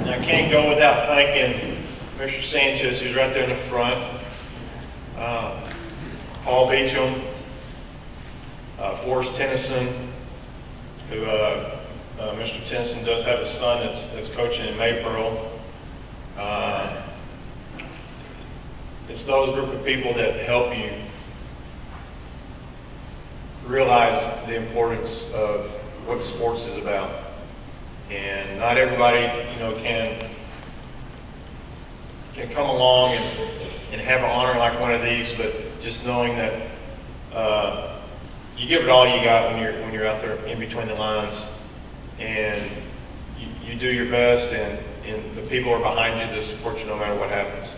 And I can't go without thanking Mr. Sanchez, who's right there in the front, Paul Beecham, Forrest Tennyson, who Mr. Tennyson does have a son that's coaching in Maypearl. It's those group of people that help you realize the importance of what sports is about. And not everybody, you know, can come along and have an honor like one of these, but just knowing that you give it all you got when you're out there in between the lines, and you do your best, and the people are behind you to support you no matter what happens.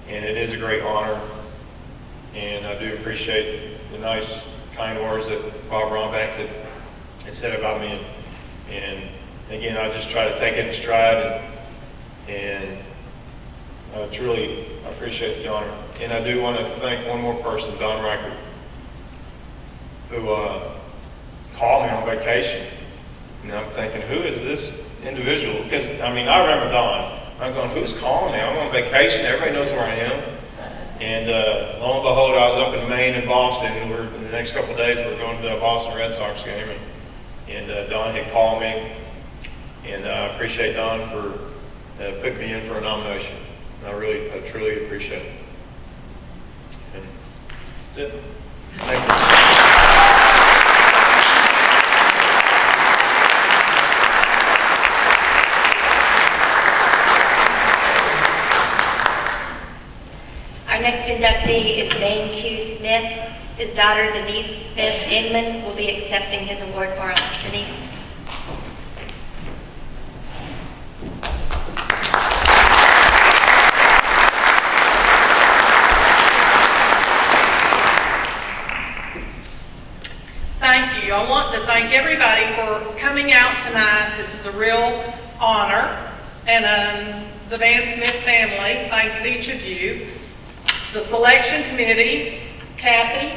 And it is a great honor, and I do appreciate the nice, kind words that Bob Romback had said about me. And again, I just try to take it in stride, and I truly appreciate the honor. And I do want to thank one more person, Don Reichert, who called me on vacation. And I'm thinking, who is this individual? Because, I mean, I remember Don. I'm going, who's calling me? I'm on vacation. Everybody knows where I am. And lo and behold, I was up in Maine and Boston. And in the next couple of days, we're going to the Boston Red Sox game. And Don had called me. And I appreciate Don for putting me in for a nomination. And I truly appreciate it. And that's it. Thank you. Our next inductee is Vane Q. Smith. His daughter Denise Smith Inman will be accepting his award for him. Denise. Thank you. I want to thank everybody for coming out tonight. This is a real honor. And the Van Smith family, thanks to each of you. The selection committee, Kathy,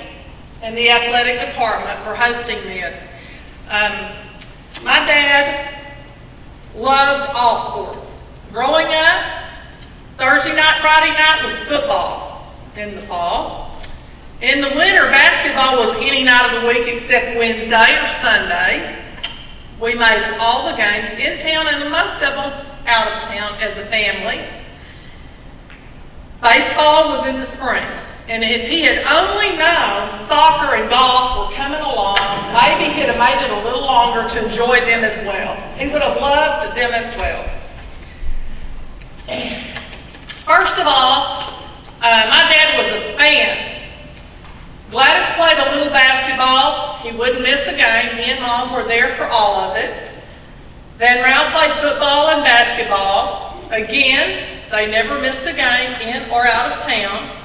and the athletic department for hosting this. My dad loved all sports. Growing up, Thursday night, Friday night was football in the fall. In the winter, basketball was any night of the week except Wednesday or Sunday. We made all the games in town and most of them out of town as a family. Baseball was in the spring, and if he had only known soccer and golf were coming along, maybe he'd have made it a little longer. longer to enjoy them as well. He would have loved them as well. First of all, my dad was a fan. Gladys played a little basketball. He wouldn't miss a game. Me and Mom were there for all of it. Van Rao played football and basketball. Again, they never missed a game in or out of town.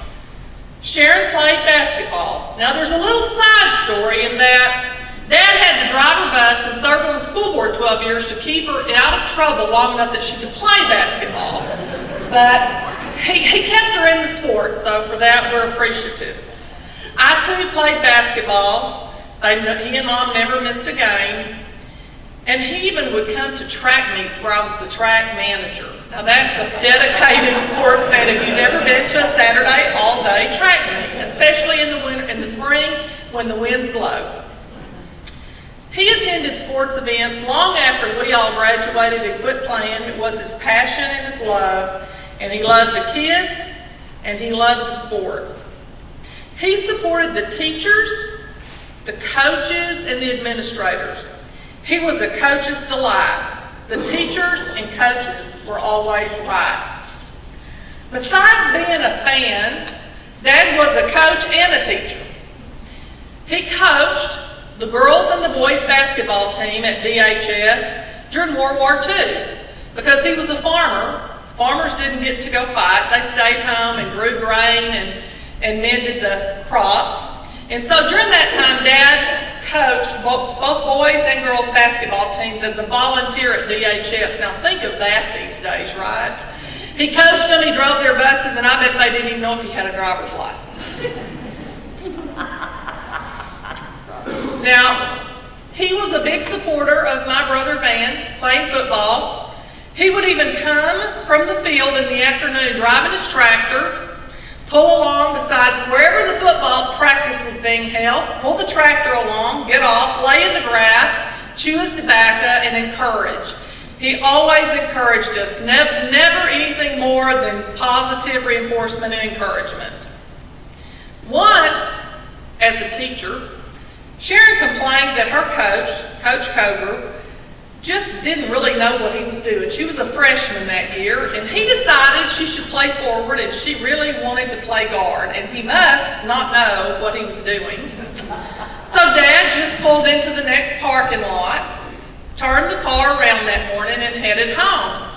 Sharon played basketball. Now there's a little side story in that Dad had to drive her bus and serve on the school board 12 years to keep her out of trouble long enough that she could play basketball. But he kept her in the sport, so for that we're appreciative. I too played basketball. He and Mom never missed a game. And he even would come to track meets where I was the track manager. Now that's a dedicated sports fan if you've ever been to a Saturday all-day track meet, especially in the winter, in the spring when the winds blow. He attended sports events long after we all graduated and quit playing. It was his passion and his love, and he loved the kids and he loved the sports. He supported the teachers, the coaches, and the administrators. He was a coach's delight. The teachers and coaches were always right. Besides being a fan, Dad was a coach and a teacher. He coached the girls and the boys basketball team at DHS during World War II because he was a farmer. Farmers didn't get to go fight. They stayed home and grew grain and mended the crops. And so during that time, Dad coached both boys and girls basketball teams as a volunteer at DHS. Now think of that these days, right? He coached them, he drove their buses, and I bet they didn't even know if he had a driver's license. Now, he was a big supporter of my brother Van playing football. He would even come from the field in the afternoon driving his tractor, pull along besides wherever the football practice was being held, pull the tractor along, get off, lay in the grass, chew his tobacco, and encourage. He always encouraged us, never anything more than positive reinforcement and encouragement. Once, as a teacher, Sharon complained that her coach, Coach Coger, just didn't really know what he was doing. She was a freshman that year, and he decided she should play forward, and she really wanted to play guard, and he must not know what he was doing. So Dad just pulled into the next parking lot, turned the car around that morning, and headed home.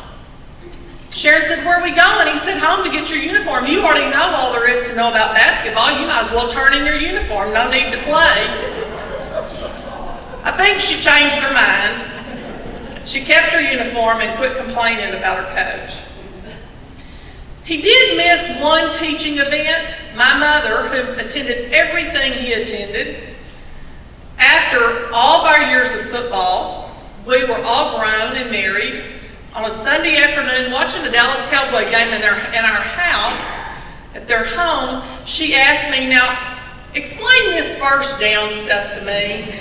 Sharon said, "Where are we going?" He said, "Home to get your uniform. You already know all there is to know about basketball. You might as well turn in your uniform. No need to play." I think she changed her mind. She kept her uniform and quit complaining about her coach. He did miss one teaching event. My mother, who attended everything he attended, after all of our years of football, we were all grown and married. On a Sunday afternoon, watching the Dallas Cowboy game in our house, at their home, she asked me, "Now, explain this first down stuff to me."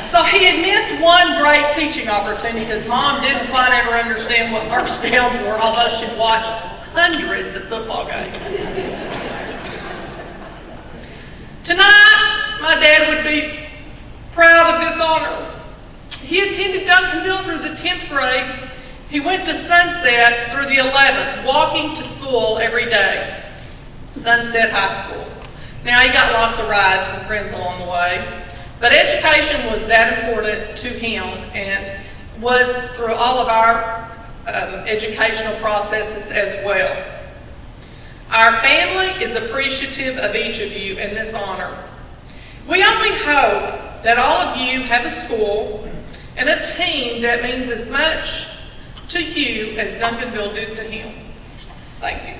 So he had missed one great teaching opportunity because Mom didn't quite ever understand what first downs were, although she'd watched hundreds of football games. Tonight, my dad would be proud of this honor. He attended Duncanville through the 10th grade. He went to Sunset through the 11th, walking to school every day. Sunset High School. Now, he got lots of rides from friends along the way, but education was that important to him and was through all of our educational processes as well. Our family is appreciative of each of you in this honor. We only hope that all of you have a school and a team that means as much to you as Duncanville did to him. Thank you.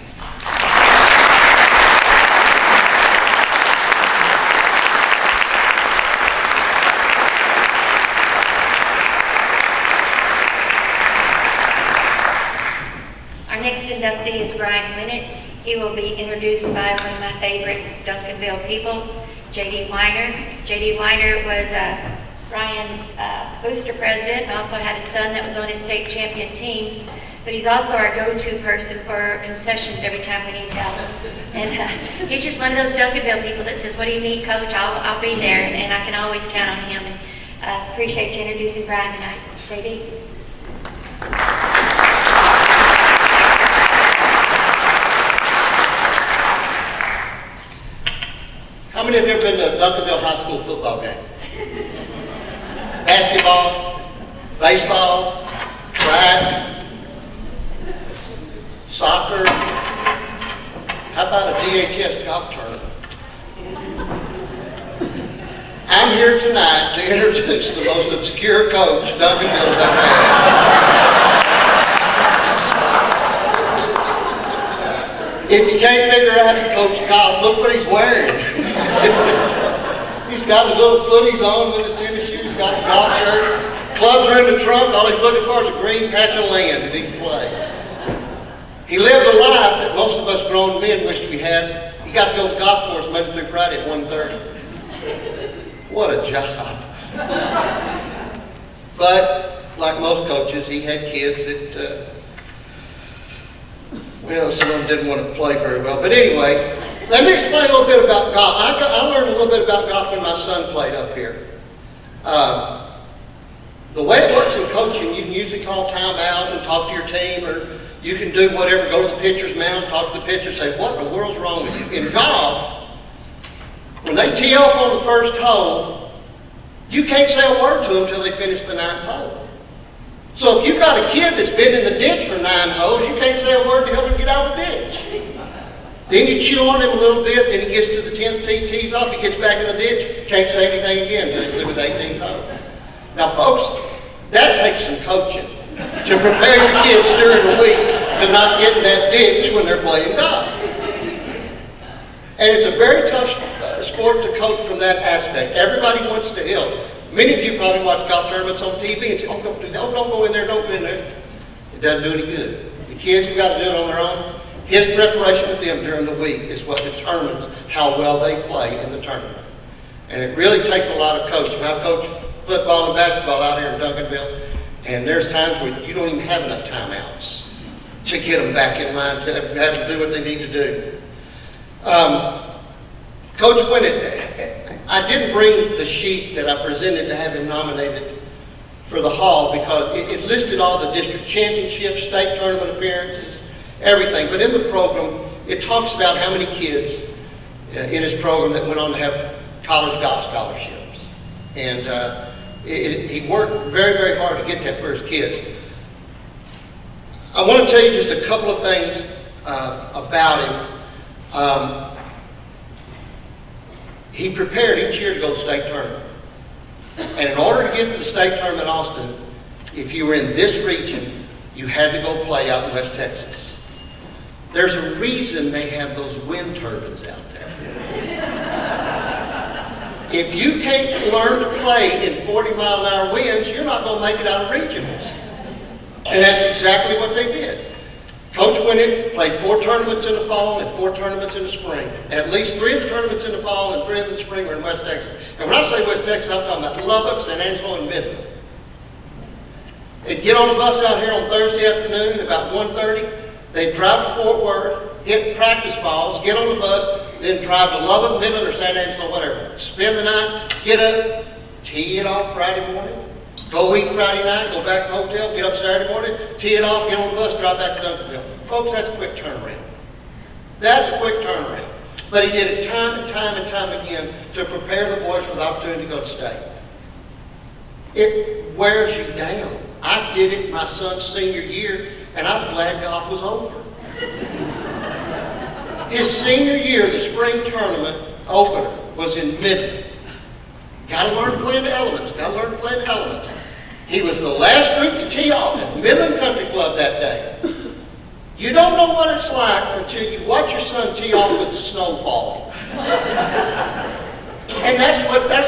Our next inductee is Brian Winnett. He will be introduced by one of my favorite Duncanville people, J.D. Weiner. J.D. Weiner was Brian's booster president and also had a son that was on his state champion team. But he's also our go-to person for concessions every time we need help. And he's just one of those Duncanville people that says, "What do you need, Coach? I'll be there," and I can always count on him. Appreciate you introducing Brian tonight. JD? How many have ever been to a Duncanville High School football game? Basketball, baseball, track, soccer. How about a DHS golf tournament? I'm here tonight to introduce the most obscure coach Duncanville's ever had. If you can't figure out how to coach golf, look what he's wearing. He's got his little footies on with his tennis shoes, got his golf shirt, clubs are in the trunk, all he's looking for is a green patch of land that he can play. He lived a life that most of us grown men wished we had. He got to go to the golf course Monday through Friday at 1:30. What a job. But, like most coaches, he had kids that, well, some of them didn't want to play very well. But anyway, let me explain a little bit about golf. I learned a little bit about golf when my son played up here. The way it works in coaching, you can usually call timeout and talk to your team, or you can do whatever, go to the pitcher's mound, talk to the pitcher, say, what in the world's wrong with you? In golf, when they tee off on the first hole, you can't say a word to them until they finish the 9th hole. So if you've got a kid that's been in the ditch for 9 holes, you can't say a word to help him get out of the ditch. Then you chew on him a little bit, then he gets to the 10th tee, tees off, he gets back in the ditch, can't say anything again until he's through with 18th hole. Now folks, that takes some coaching to prepare your kids during the week to not get in that ditch when they're playing golf. And it's a very tough sport to coach from that aspect. Everybody wants to help. Many of you probably watch golf tournaments on TV and say, oh, don't do that. Oh, don't go in there, don't go in there. It doesn't do any good. The kids have got to do it on their own. His preparation with them during the week is what determines how well they play in the tournament. And it really takes a lot of coaching. I've coached football and basketball out here in Duncanville, and there's times where you don't even have enough timeouts to get them back in line, to have them do what they need to do. Coach Winnett, I didn't bring the sheet that I presented to have him nominated for the Hall because it listed all the district championships, state tournament appearances, everything. But in the program, it talks about how many kids in his program that went on to have college golf scholarships. And he worked very, very hard to get that for his kids. I want to tell you just a couple of things about him. He prepared each year to go to the state tournament. And in order to get to the state tournament in Austin, if you were in this region, you had to go play out in West Texas. There's a reason they have those wind turbines out there. If you can't learn to play in 40-mile-an-hour winds, you're not going to make it out of regionals. And that's exactly what they did. Coach Winnett played 4 tournaments in the fall and 4 tournaments in the spring. At least 3 of the tournaments in the fall and 3 of them in the spring were in West Texas. And when I say West Texas, I'm talking about Lubbock, San Angelo, and Midland. They'd get on the bus out here on Thursday afternoon about 1:30. They'd drive to Fort Worth, hit practice balls, get on the bus, then drive to Lubbock, Midland, or San Angelo, whatever. Spend the night, get up, tee it off Friday morning. Go eat Friday night, go back to the hotel, get up Saturday morning, tee it off, get on the bus, drive back to Duncanville. Folks, that's a quick turnaround. That's a quick turnaround. But he did it time and time and time again to prepare the boys for the opportunity to go to state. It wears you down. I did it my son's senior year, and I was glad golf was over. His senior year, the spring tournament opener was in Midland. Got to learn to play in the elements. Got to learn to play in the elements. He was the last group to tee off at Midland Country Club that day. You don't know what it's like until you watch your son tee off with the snow falling. And that's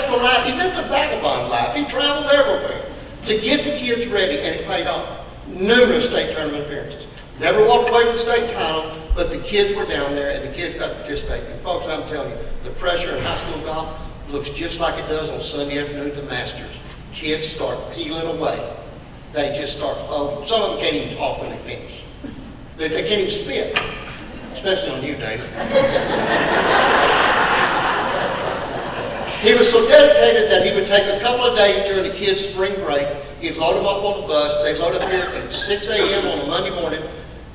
the life. He lived a vagabond life. He traveled everywhere to get the kids ready, and it paid off. Numerous state tournament appearances. Never walked away with a state title, but the kids were down there, and the kids got to participate. And folks, I'm telling you, the pressure in high school golf looks just like it does on Sunday afternoon at the Masters. Kids start peeling away. They just start folding. Some of them can't even talk when they finish. They can't even spit, especially on you, Dave. He was so dedicated that he would take a couple of days during the kids' spring break. He'd load them up on the bus. They'd load up here at 6 a.m. on a Monday morning.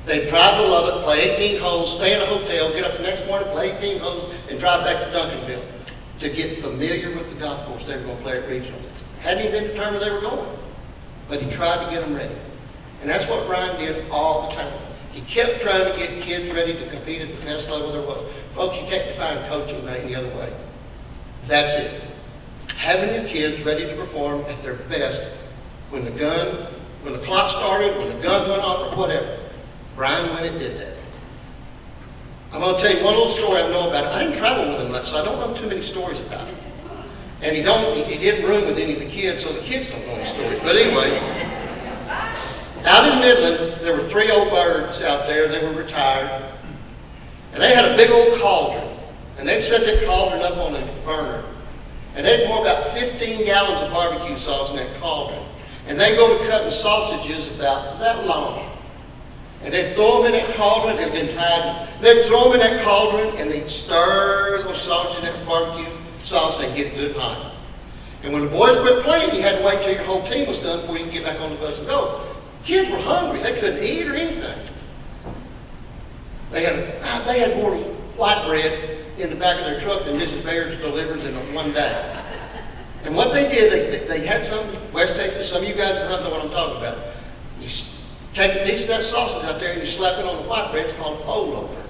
They'd drive to Lubbock, play 18 holes, stay in a hotel, get up the next morning, play 18 holes, and drive back to Duncanville to get familiar with the golf course they were going to play at regionals. Hadn't even been determined they were going, but he tried to get them ready. And that's what Brian did all the time. He kept trying to get kids ready to compete at the best level there was. Folks, you can't define coaching any other way. That's it. Having your kids ready to perform at their best when the clock started, when the gun went off, or whatever. Brian went and did that. I'm going to tell you one little story I know about it. I didn't travel with him much, so I don't know too many stories about him. And he didn't room with any of the kids, so the kids don't know any stories. But anyway, out in Midland, there were 3 old birds out there. They were retired. And they had a big old cauldron. And they'd set that cauldron up on a burner. And they'd pour about 15 gallons of barbecue sauce in that cauldron. And they'd go to cutting sausages about that long. And they'd throw them in that cauldron and then hide them. They'd throw them in that cauldron and they'd stir those sausages in that barbecue sauce and get good hot. And when the boys quit playing, you had to wait till your whole team was done before you could get back on the bus and go. Kids were hungry. They couldn't eat or anything. They had more white bread in the back of their truck than Mrs. Baird's delivers in one day. And what they did, they had some, West Texas, some of you guys don't know what I'm talking about. You take a piece of that sausage out there and you slap it on the white bread. It's called a fold over.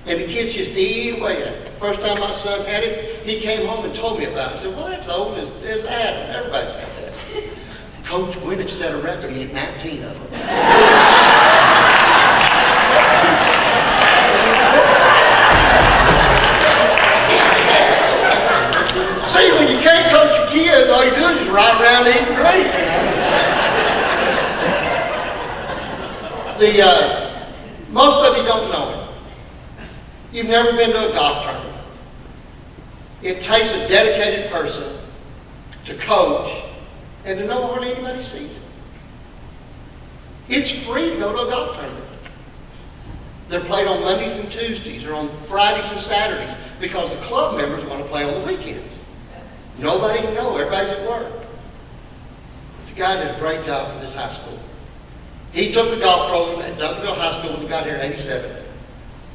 And the kids just eat away at it. First time my son had it, he came home and told me about it. I said, well, that's old as Adam. Everybody's got that. Coach Winnick set a record. He had 19 of them. See, when you can't coach your kids, all you do is just ride around eating great. Most of you don't know it. You've never been to a golf tournament. It takes a dedicated person to coach and to know hardly anybody sees it. It's free to go to a golf tournament. They're played on Mondays and Tuesdays or on Fridays and Saturdays because the club members want to play on the weekends. Nobody can go. Everybody's at work. But the guy did a great job for this high school. He took the golf program at Duncanville High School when he got here in '87,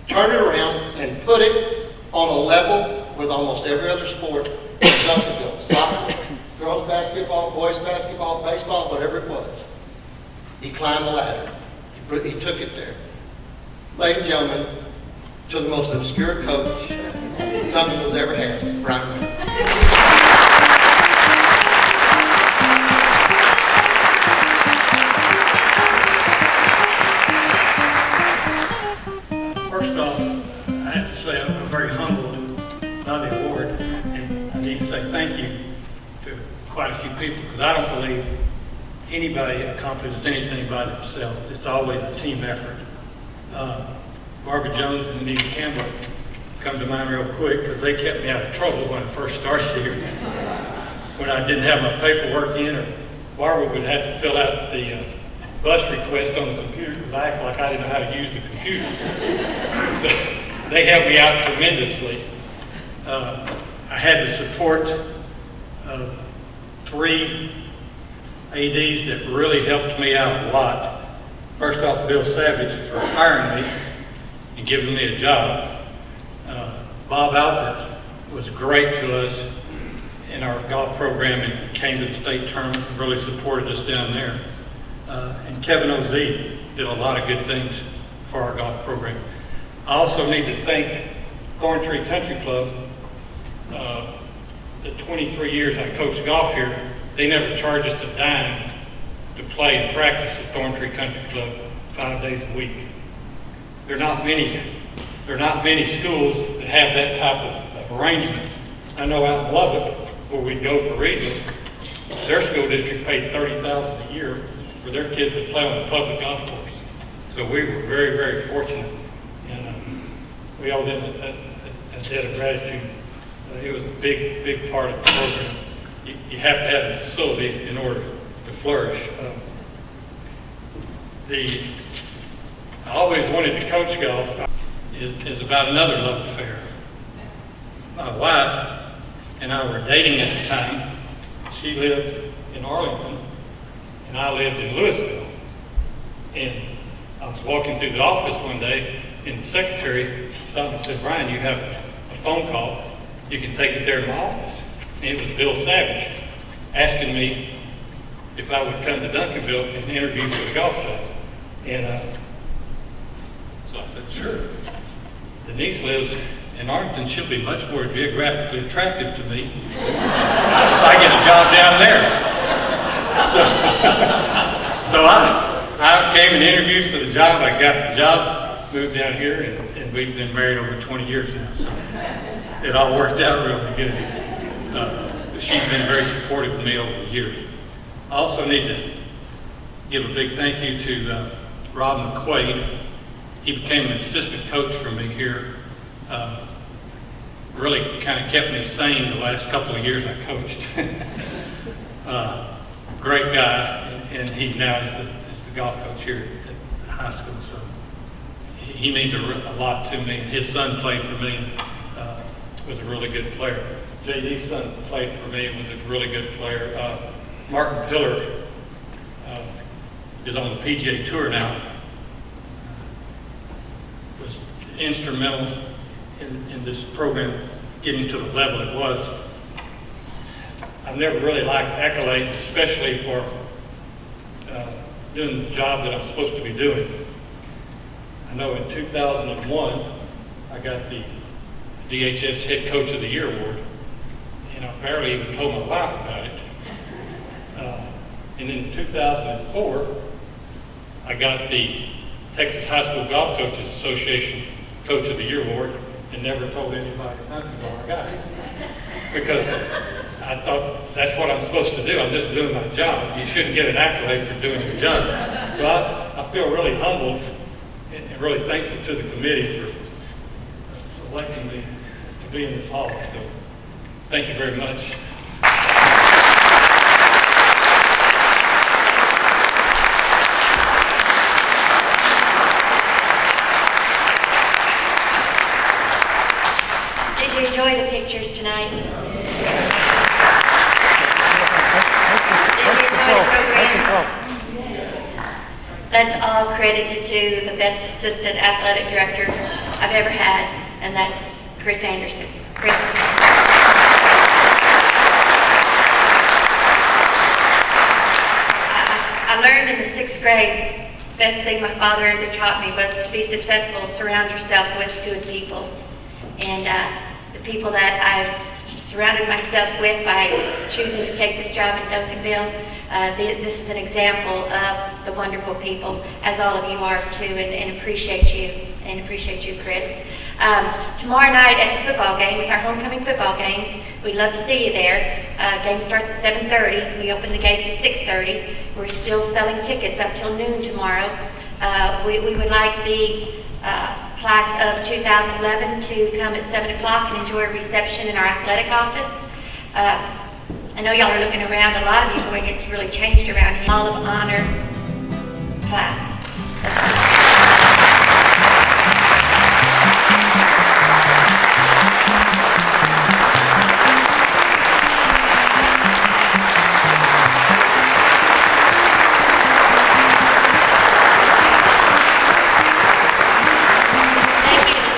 turned it around, and put it on a level with almost every other sport in Duncanville. Soccer, girls basketball, boys basketball, baseball, whatever it was. He climbed the ladder. He took it there. Ladies and gentlemen, to the most obscure coach Duncanville's ever had, Brian. First off, I have to say I'm very humbled by the award, and I need to say thank you to quite a few people because I don't believe anybody accomplishes anything by themselves. It's always a team effort. Barbara Jones and Anita Campbell come to mind real quick because they kept me out of trouble when I first started here. When I didn't have my paperwork in, or Barbara would have to fill out the bus request on the computer because I act like I didn't know how to use the computer. So they helped me out tremendously. I had the support of 3 ADs that really helped me out a lot. First off, Bill Savage for hiring me and giving me a job. Bob Albert was great to us in our golf program and came to the state tournament and really supported us down there. And Kevin O.Z. did a lot of good things for our golf program. I also need to thank Thorntree Country Club. The 23 years I coached golf here, they never charged us a dime to play and practice at Thorntree Country Club 5 days a week. There are not many schools that have that type of arrangement. I know out in Lubbock, where we'd go for regions, their school district paid $30,000 a year for their kids to play on the public golf course. So we were very, very fortunate, and we owe them a debt of gratitude. It was a big, big part of the program. You have to have a facility in order to flourish. I always wanted to coach golf. Is about another love affair. My wife and I were dating at the time. She lived in Arlington, and I lived in Louisville. And I was walking through the office one day, and the secretary stopped and said, "Brian, you have a phone call. You can take it there to my office." And it was Bill Savage asking me if I would come to Duncanville and interview for the golf shop. And so I said, "Sure." Denise lives in Arlington. She'll be much more geographically attractive to me if I get a job down there. So I came and interviewed for the job. I got the job, moved down here, and we've been married over 20 years now. So it all worked out really good. She's been very supportive of me over the years. I also need to give a big thank you to Rob McQuaid. He became an assistant coach for me here. Really kind of kept me sane the last couple of years I coached. Great guy, and he now is the golf coach here at the high school. So he means a lot to me. And his son played for me and was a really good player. JD's son played for me and was a really good player. Martin Pillar is on the PGA Tour now. Was instrumental in this program getting to the level it was. I've never really liked accolades, especially for doing the job that I'm supposed to be doing. I know in 2001, I got the DHS Head Coach of the Year award, and I barely even told my wife about it. And in 2004, I got the Texas High School Golf Coaches Association Coach of the Year award, and never told anybody nothing about I got it. Because I thought that's what I'm supposed to do. I'm just doing my job. You shouldn't get an accolade for doing your job. So I feel really humbled and really thankful to the committee for selecting me to be in this hall. So thank you very much. Did you enjoy the pictures tonight? Did you enjoy the program? That's all credited to the best assistant athletic director I've ever had, and that's Chris Anderson. Chris. I learned in the 6th grade, best thing my father ever taught me was to be successful, surround yourself with good people. And the people that I've surrounded myself with by choosing to take this job in Duncanville, this is an example of the wonderful people, as all of you are too, and appreciate you, Chris. Tomorrow night at the football game, it's our homecoming football game. We'd love to see you there. Game starts at 7:30. We open the gates at 6:30. We're still selling tickets up till noon tomorrow. We would like the class of 2011 to come at 7 o'clock and enjoy a reception in our athletic office. I know y'all are looking around, a lot of you going, it's really changed around here. Hall of Honor class.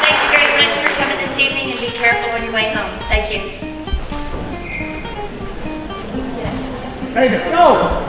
Thank you very much for coming this evening, and be careful on your way home. Thank you. Hey, go!